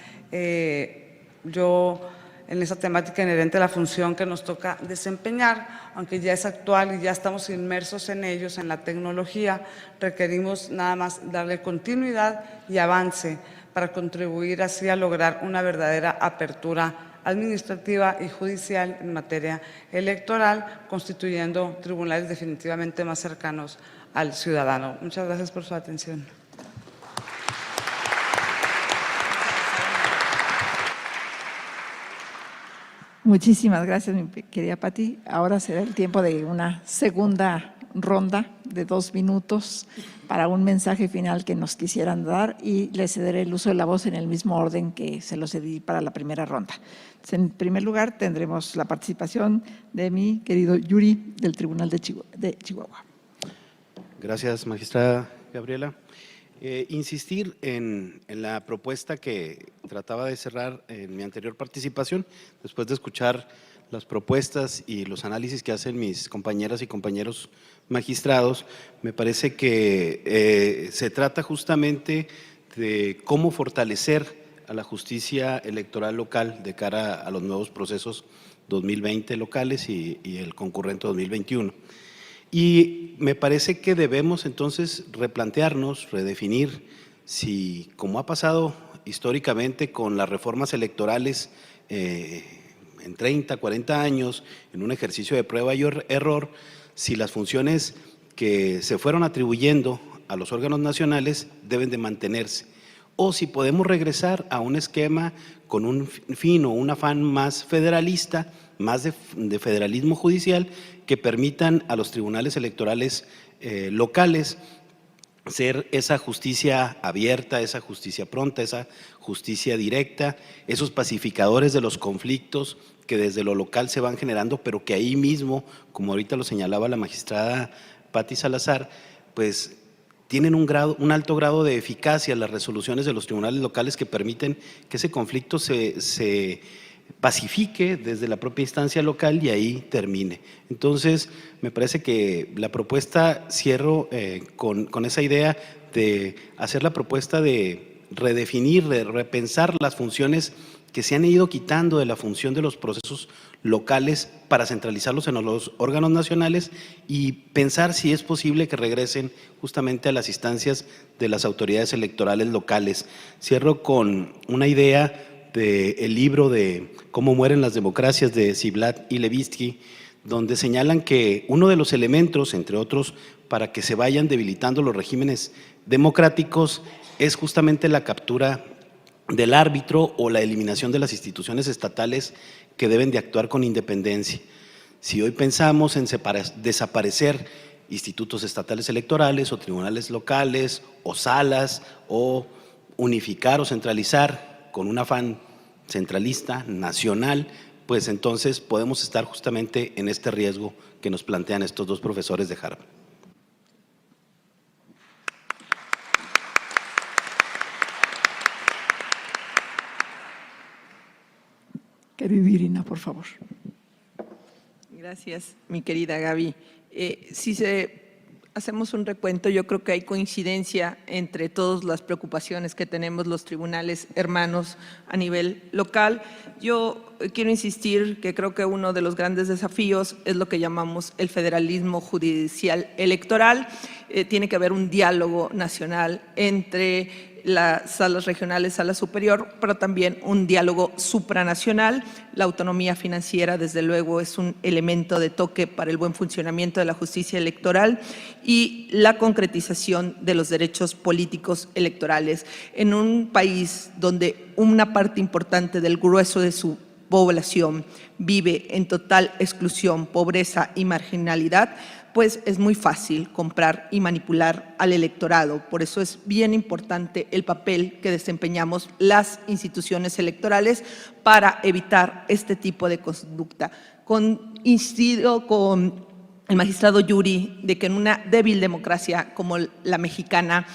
yo en esa temática inherente a la función que nos toca desempeñar, aunque ya es actual y ya estamos inmersos en ellos, en la tecnología, requerimos nada más darle continuidad y avance para contribuir así a lograr una verdadera apertura administrativa y judicial en materia electoral, constituyendo tribunales definitivamente más cercanos al ciudadano. Muchas gracias por su atención. Muchísimas gracias, mi querida Pati. Ahora será el tiempo de una segunda ronda de 2 minutos para un mensaje final que nos quisieran dar y les cederé el uso de la voz en el mismo orden que se lo cedí para la primera ronda. En primer lugar, tendremos la participación de mi querido Yuri del Tribunal de Chihuahua. Gracias, magistrada Gabriela. Insistir en la propuesta que trataba de cerrar en mi anterior participación, después de escuchar las propuestas y los análisis que hacen mis compañeras y compañeros magistrados, me parece que se trata justamente de cómo fortalecer a la justicia electoral local de cara a los nuevos procesos 2020 locales y el concurrente 2021. Y me parece que debemos entonces replantearnos, redefinir si, como ha pasado históricamente con las reformas electorales en 30, 40 años, en un ejercicio de prueba y error, si las funciones que se fueron atribuyendo a los órganos nacionales deben de mantenerse, o si podemos regresar a un esquema con un fin o un afán más federalista, más de federalismo judicial, que permitan a los tribunales electorales locales ser esa justicia abierta, esa justicia pronta, esa justicia directa, esos pacificadores de los conflictos que desde lo local se van generando, pero que ahí mismo, como ahorita lo señalaba la magistrada Patti Salazar, pues tienen un alto grado de eficacia las resoluciones de los tribunales locales que permiten que ese conflicto se pacifique desde la propia instancia local y ahí termine. Entonces, me parece que la propuesta, cierro con esa idea de hacer la propuesta de redefinir, de repensar las funciones que se han ido quitando de la función de los procesos locales para centralizarlos en los órganos nacionales y pensar si es posible que regresen justamente a las instancias de las autoridades electorales locales. Cierro con una idea del libro de Cómo mueren las democracias de Ziblatt y Levitsky, donde señalan que uno de los elementos, entre otros, para que se vayan debilitando los regímenes democráticos es justamente la captura del árbitro o la eliminación de las instituciones estatales que deben de actuar con independencia. Si hoy pensamos en desaparecer institutos estatales electorales o tribunales locales o salas o unificar o centralizar con un afán centralista, nacional, pues entonces podemos estar justamente en este riesgo que nos plantean estos dos profesores de Harvard. Querida Irina, por favor. Gracias, mi querida Gaby. Hacemos un recuento, yo creo que hay coincidencia entre todas las preocupaciones que tenemos los tribunales hermanos a nivel local. Yo quiero insistir que creo que uno de los grandes desafíos es lo que llamamos el federalismo judicial electoral. Tiene que haber un diálogo nacional entre las salas regionales, sala superior, pero también un diálogo supranacional. La autonomía financiera, desde luego, es un elemento de toque para el buen funcionamiento de la justicia electoral y la concretización de los derechos políticos electorales. En un país donde una parte importante del grueso de su población vive en total exclusión, pobreza y marginalidad, pues es muy fácil comprar y manipular al electorado. Por eso es bien importante el papel que desempeñamos las instituciones electorales para evitar este tipo de conducta. Coincido con el magistrado Yuri de que en una débil democracia como la mexicana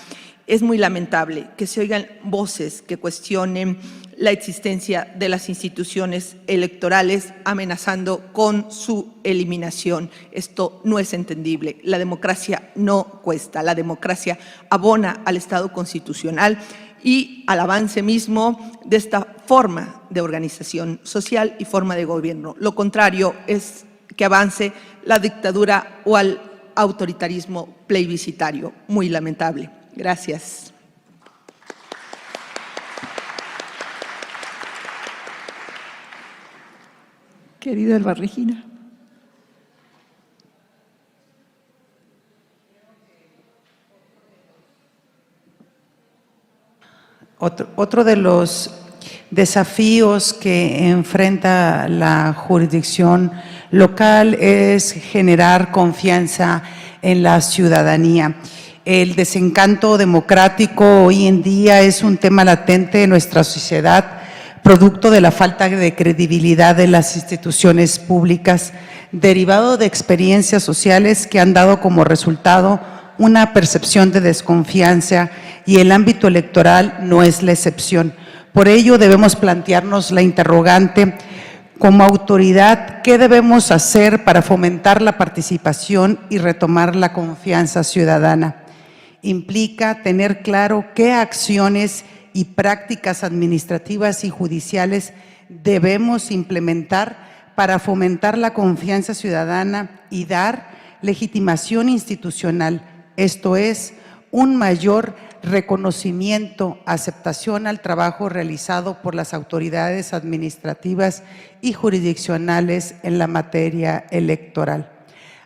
es muy lamentable que se oigan voces que cuestionen la existencia de las instituciones electorales amenazando con su eliminación. Esto no es entendible. La democracia no cuesta, la democracia abona al Estado constitucional y al avance mismo de esta forma de organización social y forma de gobierno. Lo contrario es que avance la dictadura o al autoritarismo plebiscitario. Muy lamentable. Gracias. Querida Elba Regina. Otro de los desafíos que enfrenta la jurisdicción local es generar confianza en la ciudadanía. El desencanto democrático hoy en día es un tema latente en nuestra sociedad, producto de la falta de credibilidad de las instituciones públicas, derivado de experiencias sociales que han dado como resultado una percepción de desconfianza, y el ámbito electoral no es la excepción. Por ello debemos plantearnos la interrogante: como autoridad, ¿qué debemos hacer para fomentar la participación y retomar la confianza ciudadana? Implica tener claro qué acciones y prácticas administrativas y judiciales debemos implementar para fomentar la confianza ciudadana y dar legitimación institucional, esto es, un mayor reconocimiento, aceptación al trabajo realizado por las autoridades administrativas y jurisdiccionales en la materia electoral.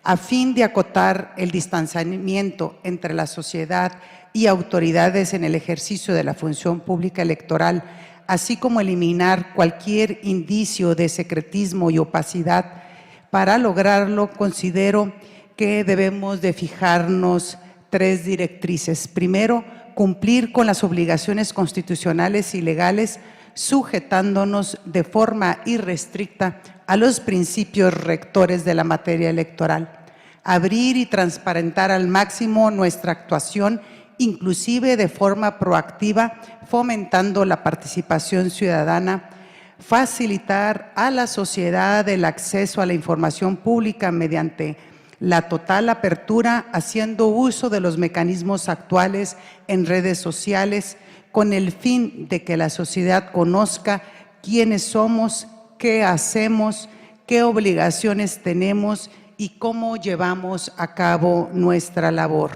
A fin de acotar el distanciamiento entre la sociedad y autoridades en el ejercicio de la función pública electoral, así como eliminar cualquier indicio de secretismo y opacidad, para lograrlo considero que debemos de fijarnos 3 directrices. Primero, cumplir con las obligaciones constitucionales y legales, sujetándonos de forma irrestricta a los principios rectores de la materia electoral. Abrir y transparentar al máximo nuestra actuación, inclusive de forma proactiva, fomentando la participación ciudadana. Facilitar a la sociedad el acceso a la información pública mediante la total apertura, haciendo uso de los mecanismos actuales en redes sociales, con el fin de que la sociedad conozca quiénes somos, qué hacemos, qué obligaciones tenemos y cómo llevamos a cabo nuestra labor.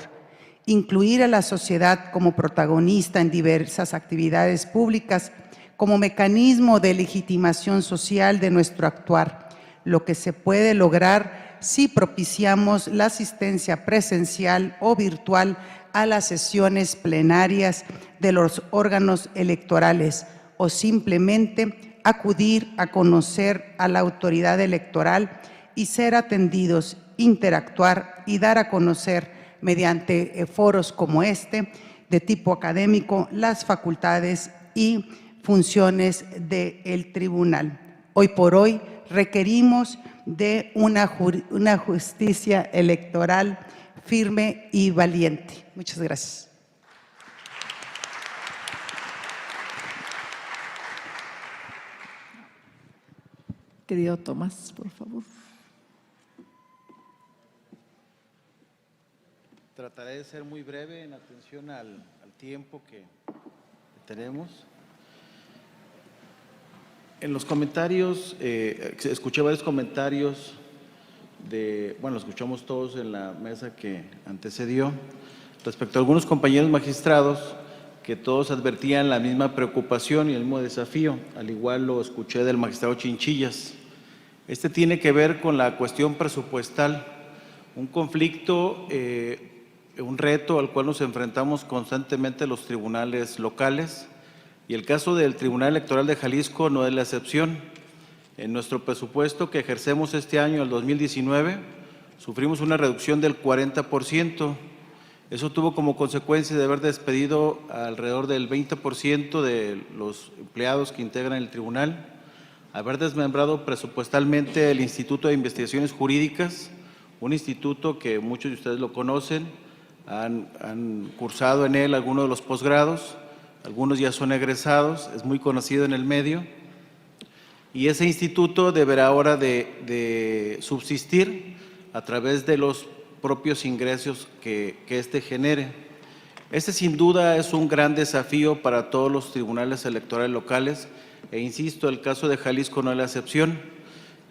Incluir a la sociedad como protagonista en diversas actividades públicas, como mecanismo de legitimación social de nuestro actuar, lo que se puede lograr si propiciamos la asistencia presencial o virtual a las sesiones plenarias de los órganos electorales, o simplemente acudir a conocer a la autoridad electoral y ser atendidos, interactuar y dar a conocer mediante foros como este, de tipo académico, las facultades y funciones del tribunal. Hoy por hoy requerimos de una justicia electoral firme y valiente. Muchas gracias. Querido Tomás, por favor. Trataré de ser muy breve en atención al tiempo que tenemos. En los comentarios, escuché varios comentarios lo escuchamos todos en la mesa que antecedió, respecto a algunos compañeros magistrados que todos advertían la misma preocupación y el mismo desafío, al igual lo escuché del magistrado Chinchillas. Este tiene que ver con la cuestión presupuestal, un conflicto, un reto al cual nos enfrentamos constantemente los tribunales locales, y el caso del Tribunal Electoral de Jalisco no es la excepción. En nuestro presupuesto que ejercemos este año, el 2019, sufrimos una reducción del 40%. Eso tuvo como consecuencia de haber despedido alrededor del 20% de los empleados que integran el tribunal, haber desmembrado presupuestalmente el Instituto de Investigaciones Jurídicas, un instituto que muchos de ustedes lo conocen, han cursado en él algunos de los posgrados, algunos ya son egresados, es muy conocido en el medio, y ese instituto deberá ahora de subsistir a través de los propios ingresos que éste genere. Este sin duda es un gran desafío para todos los tribunales electorales locales, e insisto, el caso de Jalisco no es la excepción.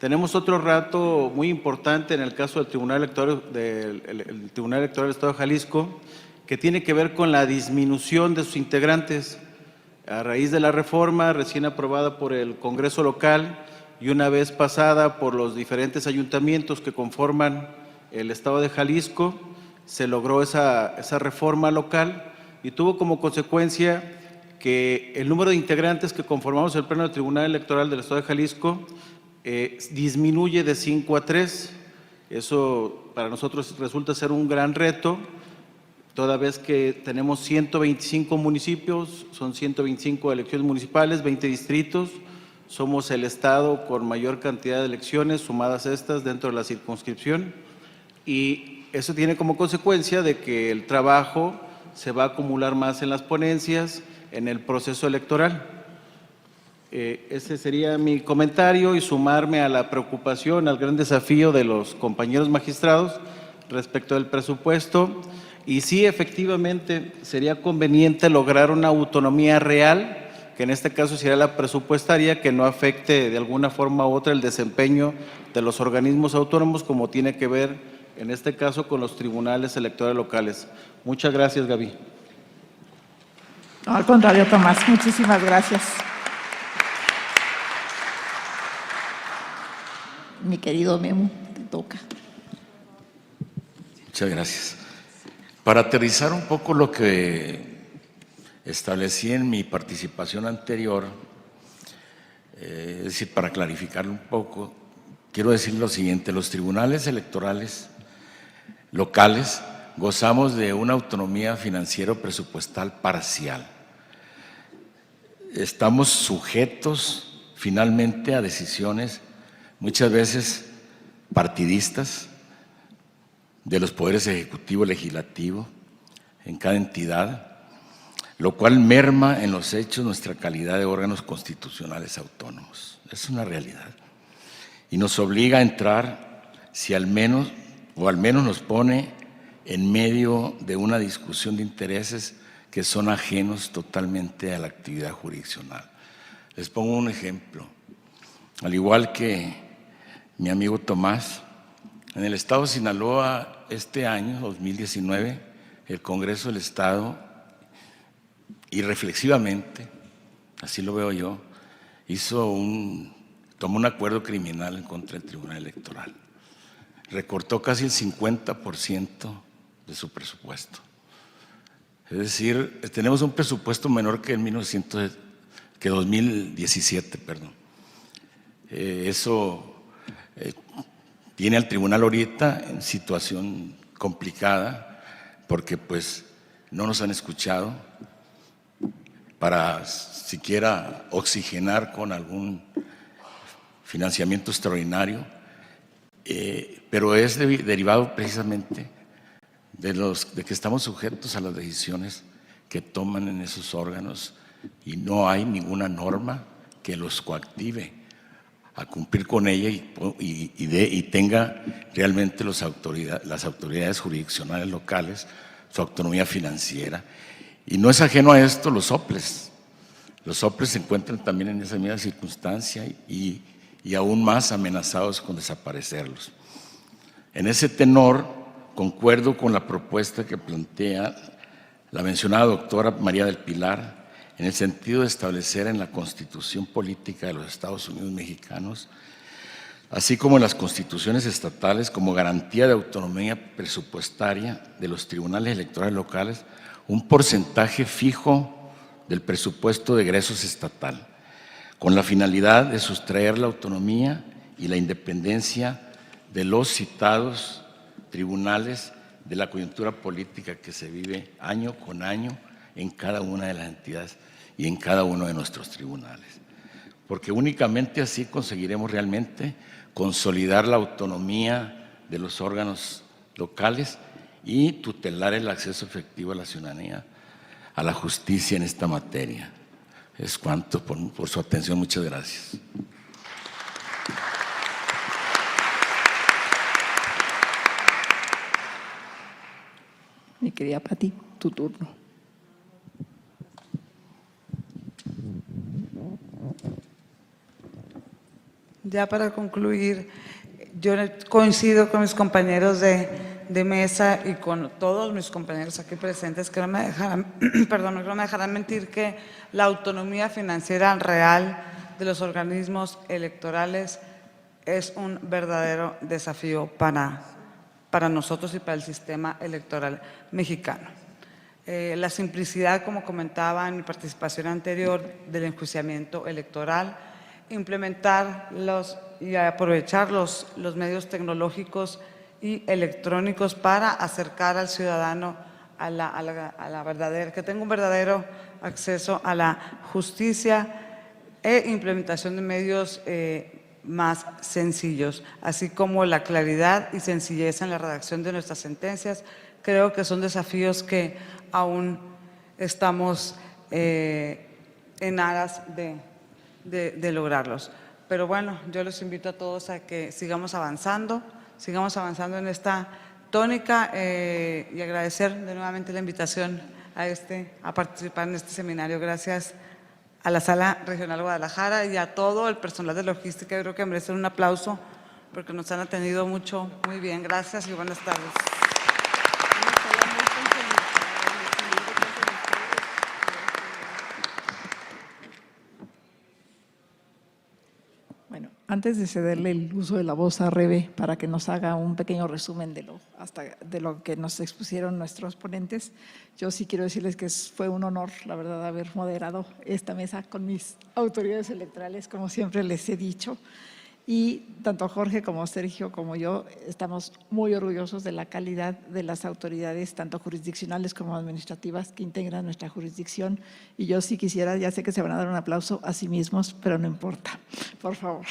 Tenemos otro reto muy importante en el caso del Tribunal Electoral del Estado de Jalisco, que tiene que ver con la disminución de sus integrantes. A raíz de la reforma recién aprobada por el Congreso local y una vez pasada por los diferentes ayuntamientos que conforman el Estado de Jalisco, se logró esa reforma local y tuvo como consecuencia que el número de integrantes que conformamos el Pleno del Tribunal Electoral del Estado de Jalisco disminuye de 5 a 3. Eso para nosotros resulta ser un gran reto, toda vez que tenemos 125 municipios, son 125 elecciones municipales, 20 distritos, somos el estado con mayor cantidad de elecciones sumadas estas dentro de la circunscripción, y eso tiene como consecuencia de que el trabajo se va a acumular más en las ponencias, en el proceso electoral. Ese sería mi comentario, y sumarme a la preocupación, al gran desafío de los compañeros magistrados respecto del presupuesto. Y sí, efectivamente, sería conveniente lograr una autonomía real, que en este caso sería la presupuestaria, que no afecte de alguna forma u otra el desempeño de los organismos autónomos, como tiene que ver en este caso con los tribunales electorales locales. Muchas gracias, Gaby. No, al contrario, Tomás, muchísimas gracias. Mi querido Memo, te toca. Muchas gracias. Para aterrizar un poco lo que establecí en mi participación anterior, es decir, para clarificarlo un poco, quiero decir lo siguiente: los tribunales electorales locales gozamos de una autonomía financiero-presupuestal parcial. Estamos sujetos finalmente a decisiones muchas veces partidistas de los poderes ejecutivo y legislativo en cada entidad, lo cual merma en los hechos nuestra calidad de órganos constitucionales autónomos. Es una realidad. Y nos obliga a entrar, si al menos nos pone en medio de una discusión de intereses que son ajenos totalmente a la actividad jurisdiccional. Les pongo un ejemplo. Al igual que mi amigo Tomás, en el estado de Sinaloa este año, 2019, el Congreso del Estado, irreflexivamente, así lo veo yo, tomó un acuerdo criminal en contra del Tribunal Electoral. Recortó casi el 50% de su presupuesto. Es decir, tenemos un presupuesto menor que en 2017, perdón. Eso tiene al tribunal ahorita en situación complicada, porque pues no nos han escuchado para siquiera oxigenar con algún financiamiento extraordinario, pero es derivado precisamente de que estamos sujetos a las decisiones que toman en esos órganos, y no hay ninguna norma que los coactive a cumplir con ella y tenga realmente las autoridades jurisdiccionales locales su autonomía financiera. Y no es ajeno a esto los soples. Los soples se encuentran también en esa misma circunstancia y aún más amenazados con desaparecerlos. En ese tenor, concuerdo con la propuesta que plantea la mencionada doctora María del Pilar, en el sentido de establecer en la Constitución Política de los Estados Unidos Mexicanos, así como en las constituciones estatales, como garantía de autonomía presupuestaria de los tribunales electorales locales, un porcentaje fijo del presupuesto de egresos estatal, con la finalidad de sustraer la autonomía y la independencia de los citados tribunales de la coyuntura política que se vive año con año en cada una de las entidades y en cada uno de nuestros tribunales. Porque únicamente así conseguiremos realmente consolidar la autonomía de los órganos locales y tutelar el acceso efectivo a la ciudadanía a la justicia en esta materia. Es cuanto por su atención. Muchas gracias. Mi querida Pati, tu turno. Ya para concluir, yo coincido con mis compañeros de mesa y con todos mis compañeros aquí presentes que no me dejarán, perdón, no me dejarán mentir que la autonomía financiera real de los organismos electorales es un verdadero desafío para nosotros y para el sistema electoral mexicano. la simplicidad, como comentaba en mi participación anterior, del enjuiciamiento electoral, implementar y aprovechar los medios tecnológicos y electrónicos para acercar al ciudadano a la verdadera, que tenga un verdadero acceso a la justicia e implementación de medios más sencillos, así como la claridad y sencillez en la redacción de nuestras sentencias. Creo que son desafíos que aún estamos en aras de lograrlos. Pero bueno, yo los invito a todos a que sigamos avanzando en esta tónica y agradecer de nuevamente la invitación a participar en este seminario. Gracias a la Sala Regional Guadalajara y a todo el personal de logística. Yo creo que merecen un aplauso porque nos han atendido mucho. Muy bien, gracias y buenas tardes. Bueno, antes de cederle el uso de la voz a Rebe para que nos haga un pequeño resumen de lo que nos expusieron nuestros ponentes, yo sí quiero decirles que fue un honor, la verdad, haber moderado esta mesa con mis autoridades electorales, como siempre les he dicho. Y tanto Jorge como Sergio como yo estamos muy orgullosos de la calidad de las autoridades, tanto jurisdiccionales como administrativas, que integran nuestra jurisdicción. Y yo sí quisiera, ya sé que se van a dar un aplauso a sí mismos, pero no importa. Por favor.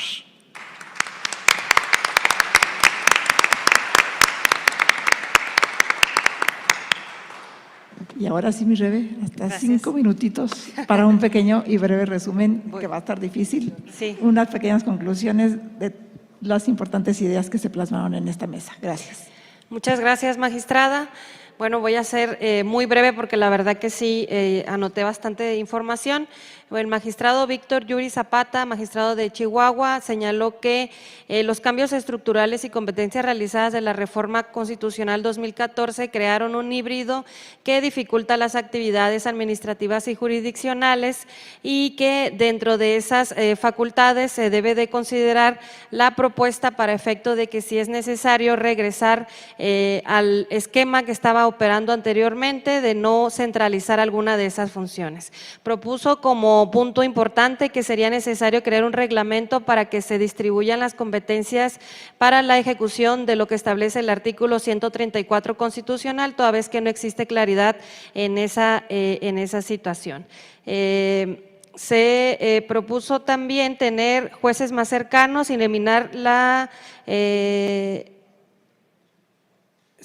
Y ahora sí, mi Rebe, hasta 5 minutitos para un pequeño y breve resumen, que va a estar difícil. Sí. Unas pequeñas conclusiones de las importantes ideas que se plasmaron en esta mesa. Gracias. Muchas gracias, magistrada. Bueno, voy a ser muy breve porque la verdad que sí anoté bastante información. El magistrado Víctor Yuri Zapata, magistrado de Chihuahua, señaló que los cambios estructurales y competencias realizadas de la reforma constitucional 2014 crearon un híbrido que dificulta las actividades administrativas y jurisdiccionales y que dentro de esas facultades se debe de considerar la propuesta para efecto de que si es necesario regresar al esquema que estaba operando anteriormente de no centralizar alguna de esas funciones. Propuso como punto importante que sería necesario crear un reglamento para que se distribuyan las competencias para la ejecución de lo que establece el artículo 134 constitucional, toda vez que no existe claridad en esa situación. Se propuso también tener jueces más cercanos y eliminar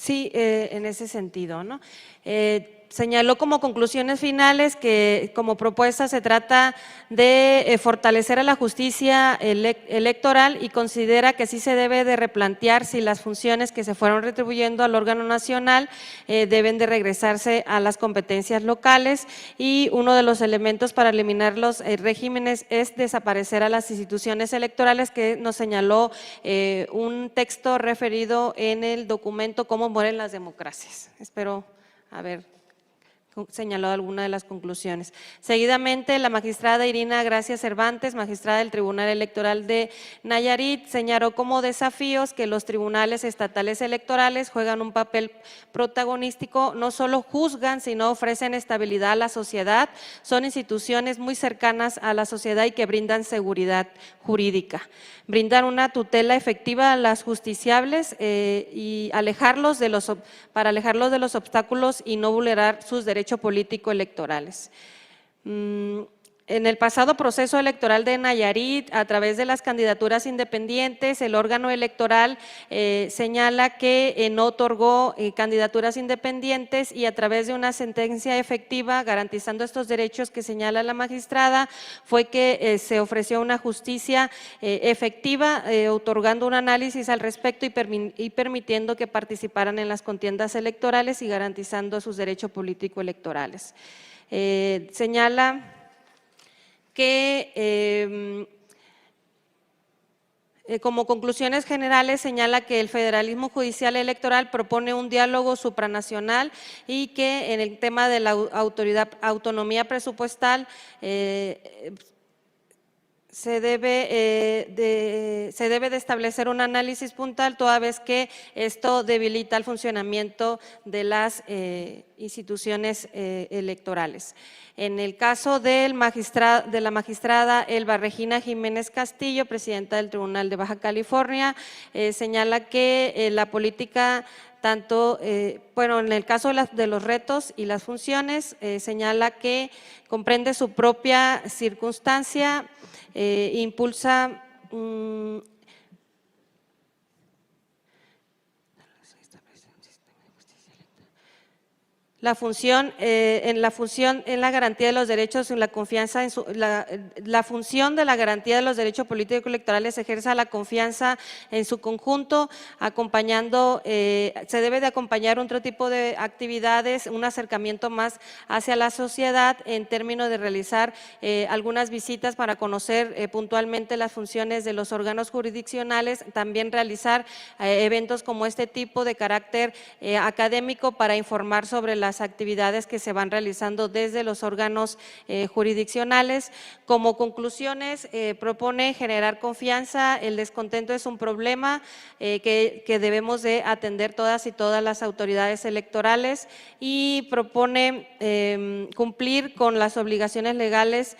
en ese sentido, ¿no? Señaló como conclusiones finales que como propuesta se trata de fortalecer a la justicia electoral y considera que sí se debe de replantear si las funciones que se fueron retribuyendo al órgano nacional deben de regresarse a las competencias locales, y uno de los elementos para eliminar los regímenes es desaparecer a las instituciones electorales, que nos señaló un texto referido en el documento Cómo mueren las democracias. Espero haber señaló alguna de las conclusiones. Seguidamente, la magistrada Irina Gracia Cervantes, magistrada del Tribunal Electoral de Nayarit, señaló como desafíos que los tribunales estatales electorales juegan un papel protagonístico, no solo juzgan, sino ofrecen estabilidad a la sociedad, son instituciones muy cercanas a la sociedad y que brindan seguridad jurídica. Brindan una tutela efectiva a las justiciables y para alejarlos de los obstáculos y no vulnerar sus derechos político-electorales. En el pasado proceso electoral de Nayarit, a través de las candidaturas independientes, el órgano electoral señala que no otorgó candidaturas independientes, y a través de una sentencia efectiva garantizando estos derechos que señala la magistrada, fue que se ofreció una justicia efectiva, otorgando un análisis al respecto y permitiendo que participaran en las contiendas electorales y garantizando sus derechos político-electorales. Señala que como conclusiones generales señala que el federalismo judicial electoral propone un diálogo supranacional y que en el tema de la autonomía presupuestal se debe de establecer un análisis puntual, toda vez que esto debilita el funcionamiento de las instituciones electorales. En el caso de la magistrada Elba Regina Jiménez Castillo, presidenta del Tribunal de Baja California, señala que la política tanto, en el caso de los retos y las funciones, señala que comprende su propia circunstancia, impulsa la función en la garantía de los derechos, en la confianza en la función de la garantía de los derechos políticos electorales ejerza la confianza en su conjunto, acompañando, se debe de acompañar otro tipo de actividades, un acercamiento más hacia la sociedad en términos de realizar algunas visitas para conocer puntualmente las funciones de los órganos jurisdiccionales, también realizar eventos como este tipo de carácter académico para informar sobre las actividades que se van realizando desde los órganos jurisdiccionales. Como conclusiones, propone generar confianza. El descontento es un problema que debemos de atender todas y todas las autoridades electorales, y propone cumplir con las obligaciones legales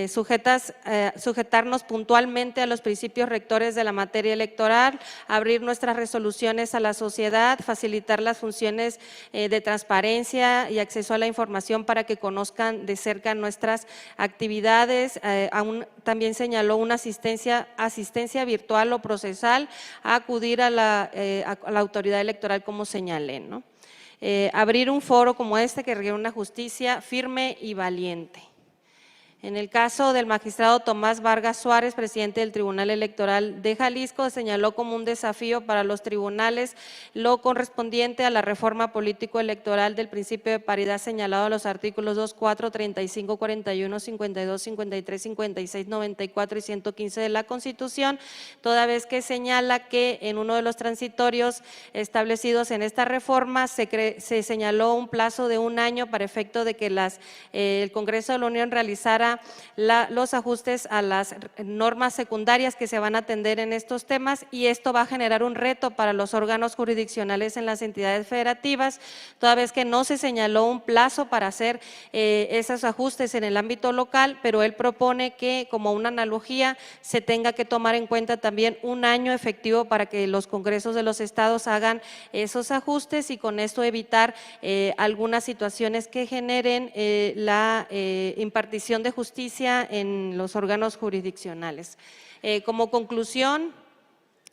sujetarnos puntualmente a los principios rectores de la materia electoral, abrir nuestras resoluciones a la sociedad, facilitar las funciones de transparencia y acceso a la información para que conozcan de cerca nuestras actividades. También señaló una asistencia virtual o procesal a acudir a la autoridad electoral, como señalé, ¿no? Abrir un foro como este que requiere una justicia firme y valiente. En el caso del magistrado Tomás Vargas Suárez, presidente del Tribunal Electoral de Jalisco, señaló como un desafío para los tribunales lo correspondiente a la reforma político-electoral del principio de paridad señalado en los artículos 2, 4, 35, 41, 52, 53, 56, 94 y 115 de la Constitución, toda vez que señala que en uno de los transitorios establecidos en esta reforma se señaló un plazo de 1 año para efecto de que el Congreso de la Unión realizara los ajustes a las normas secundarias que se van a atender en estos temas, y esto va a generar un reto para los órganos jurisdiccionales en las entidades federativas, toda vez que no se señaló un plazo para hacer esos ajustes en el ámbito local, pero él propone que, como una analogía, se tenga que tomar en cuenta también 1 año efectivo para que los congresos de los estados hagan esos ajustes, y con esto evitar algunas situaciones que generen la impartición de justicia en los órganos jurisdiccionales. Como conclusión,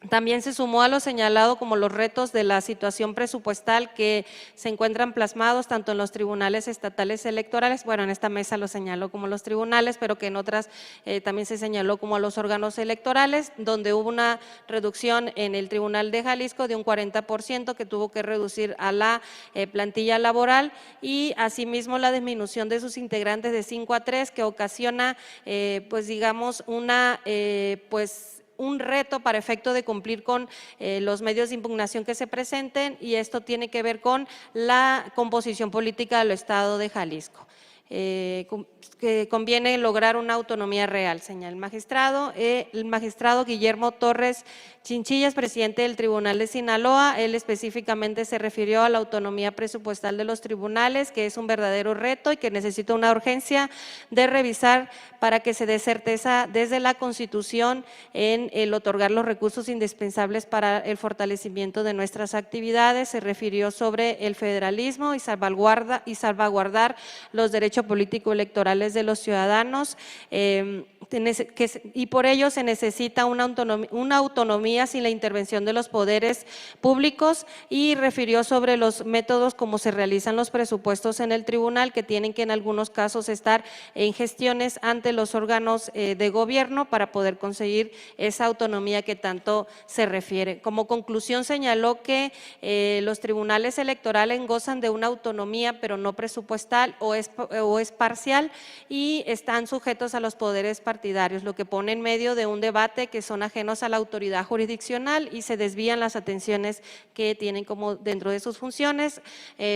también se sumó a lo señalado como los retos de la situación presupuestal que se encuentran plasmados tanto en los tribunales estatales electorales, bueno, en esta mesa lo señaló como los tribunales, pero que en otras también se señaló como a los órganos electorales, donde hubo una reducción en el Tribunal de Jalisco de un 40% que tuvo que reducir a la plantilla laboral, y asimismo la disminución de sus integrantes de 5 a 3 que ocasiona pues digamos un reto para efecto de cumplir con los medios de impugnación que se presenten, y esto tiene que ver con la composición política del Estado de Jalisco. Que conviene lograr una autonomía real, señala el magistrado Guillermo Torres Chinchillas, presidente del Tribunal de Sinaloa. Él específicamente se refirió a la autonomía presupuestal de los tribunales, que es un verdadero reto y que necesita una urgencia de revisar para que se dé certeza desde la Constitución en el otorgar los recursos indispensables para el fortalecimiento de nuestras actividades. Se refirió sobre el federalismo y salvaguardar los derechos políticos electorales de los ciudadanos, y por ello se necesita una autonomía sin la intervención de los poderes públicos, y refirió sobre los métodos como se realizan los presupuestos en el tribunal, que tienen que en algunos casos estar en gestiones ante los órganos de gobierno para poder conseguir esa autonomía que tanto se refiere. Como conclusión señaló que los tribunales electorales gozan de una autonomía pero no presupuestal o es parcial, y están sujetos a los poderes partidarios, lo que pone en medio de un debate que son ajenos a la autoridad jurisdiccional y se desvían las atenciones que tienen como dentro de sus funciones.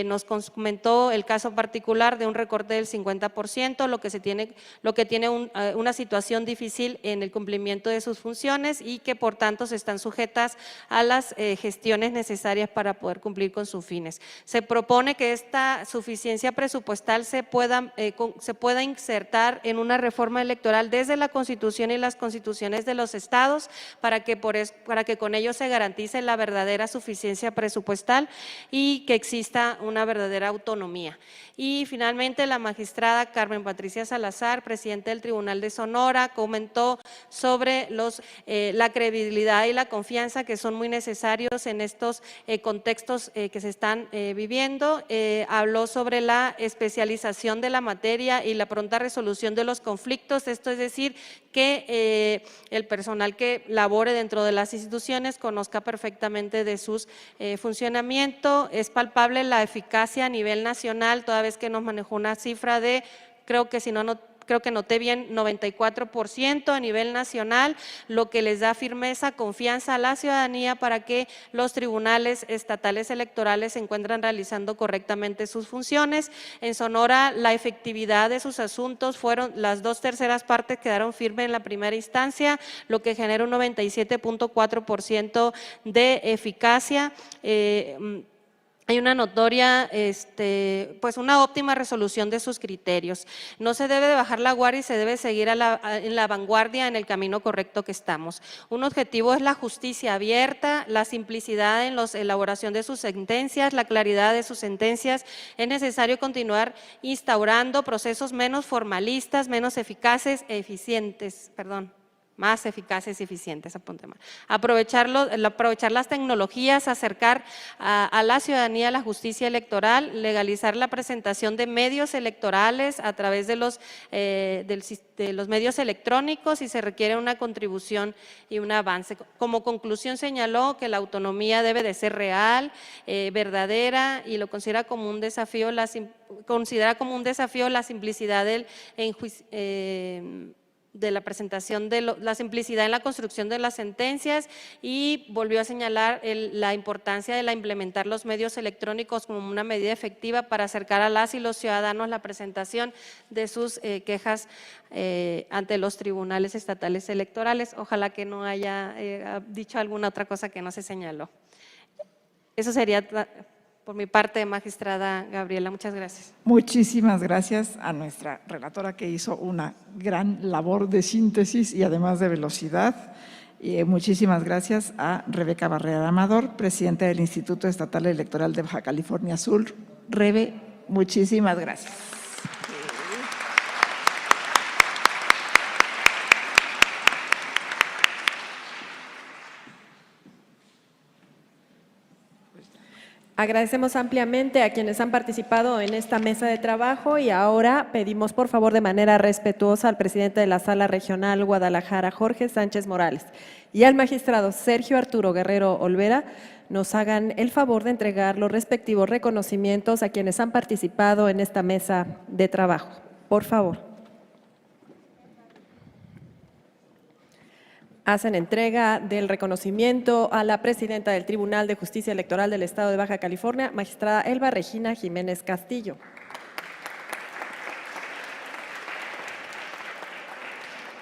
Nos comentó el caso particular de un recorte del 50%, lo que tiene una situación difícil en el cumplimiento de sus funciones y que por tanto se están sujetas a las gestiones necesarias para poder cumplir con sus fines. Se propone que esta suficiencia presupuestal se pueda insertar en una reforma electoral desde la Constitución y las constituciones de los estados para que con ello se garantice la verdadera suficiencia presupuestal y que exista una verdadera autonomía. Y finalmente la magistrada Carmen Patricia Salazar, presidenta del Tribunal de Sonora, comentó sobre la credibilidad y la confianza que son muy necesarios en estos contextos que se están viviendo. Habló sobre la especialización de la materia y la pronta resolución de los conflictos, esto es decir, que el personal que labore dentro de las instituciones conozca perfectamente de sus funcionamiento. Es palpable la eficacia a nivel nacional, toda vez que nos manejó una cifra de, creo que noté bien, 94% a nivel nacional, lo que les da firmeza, confianza a la ciudadanía para que los tribunales estatales electorales se encuentran realizando correctamente sus funciones. En Sonora, la efectividad de sus asuntos fueron, las 2/3 partes quedaron firmes en la primera instancia, lo que genera un 97.4% de eficacia. Hay una notoria, pues una óptima resolución de sus criterios. No se debe de bajar la guardia y se debe seguir en la vanguardia en el camino correcto que estamos. Un objetivo es la justicia abierta, la simplicidad en la elaboración de sus sentencias, la claridad de sus sentencias. Es necesario continuar instaurando procesos menos formalistas, menos eficaces e eficientes, más eficaces y eficientes, apunte mal. Aprovechar las tecnologías, acercar a la ciudadanía a la justicia electoral, legalizar la presentación de medios electorales a través de los medios electrónicos y se requiere una contribución y un avance. Como conclusión señaló que la autonomía debe de ser real, verdadera y lo considera como un desafío la simplicidad de la presentación la simplicidad en la construcción de las sentencias y volvió a señalar la importancia de implementar los medios electrónicos como una medida efectiva para acercar a las y los ciudadanos la presentación de sus quejas ante los tribunales estatales electorales. Ojalá que no haya dicho alguna otra cosa que no se señaló. Eso sería por mi parte, magistrada Gabriela. Muchas gracias. Muchísimas gracias a nuestra relatora que hizo una gran labor de síntesis y además de velocidad. Y muchísimas gracias a Rebeca Barrera Amador, presidenta del Instituto Estatal Electoral de Baja California Sur. Rebe, muchísimas gracias. Agradecemos ampliamente a quienes han participado en esta mesa de trabajo y ahora pedimos por favor de manera respetuosa al presidente de la Sala Regional Guadalajara, Jorge Sánchez Morales, y al magistrado Sergio Arturo Guerrero Olvera nos hagan el favor de entregar los respectivos reconocimientos a quienes han participado en esta mesa de trabajo. Por favor. Hacen entrega del reconocimiento a la presidenta del Tribunal de Justicia Electoral del Estado de Baja California, magistrada Elba Regina Jiménez Castillo.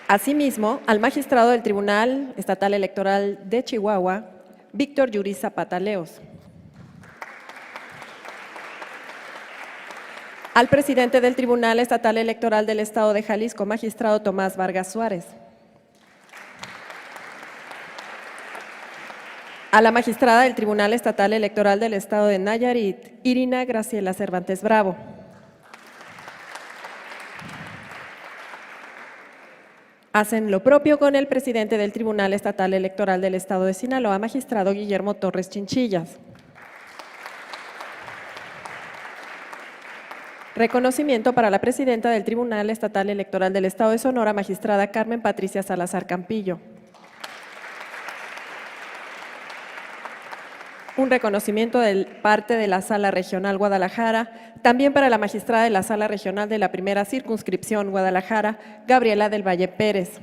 Asimismo, al magistrado del Tribunal Estatal Electoral de Chihuahua, Víctor Yuri Zapata Leos. Al presidente del Tribunal Estatal Electoral del Estado de Jalisco, magistrado Tomás Vargas Suárez. A la magistrada del Tribunal Estatal Electoral del Estado de Nayarit, Irina Graciela Cervantes Bravo. Hacen lo propio con el presidente del Tribunal Estatal Electoral del Estado de Sinaloa, magistrado Guillermo Torres Chinchillas. Reconocimiento para la presidenta del Tribunal Estatal Electoral del Estado de Sonora, magistrada Carmen Patricia Salazar Campillo. Un reconocimiento de parte de la Sala Regional Guadalajara, también para la magistrada de la Sala Regional de la Primera Circunscripción Guadalajara, Gabriela del Valle Pérez.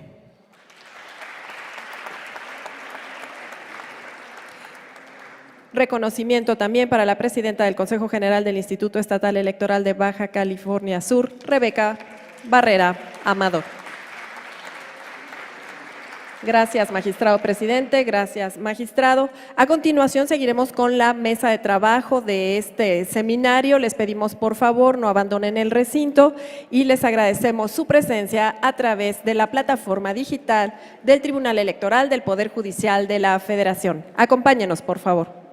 Reconocimiento también para la presidenta del Consejo General del Instituto Estatal Electoral de Baja California Sur, Rebeca Barrera Amador. Gracias, magistrado presidente. Gracias, magistrado. A continuación, seguiremos con la mesa de trabajo de este seminario. Les pedimos, por favor, no abandonen el recinto y les agradecemos su presencia a través de la plataforma digital del Tribunal Electoral del Poder Judicial de la Federación. Acompáñenos, por favor.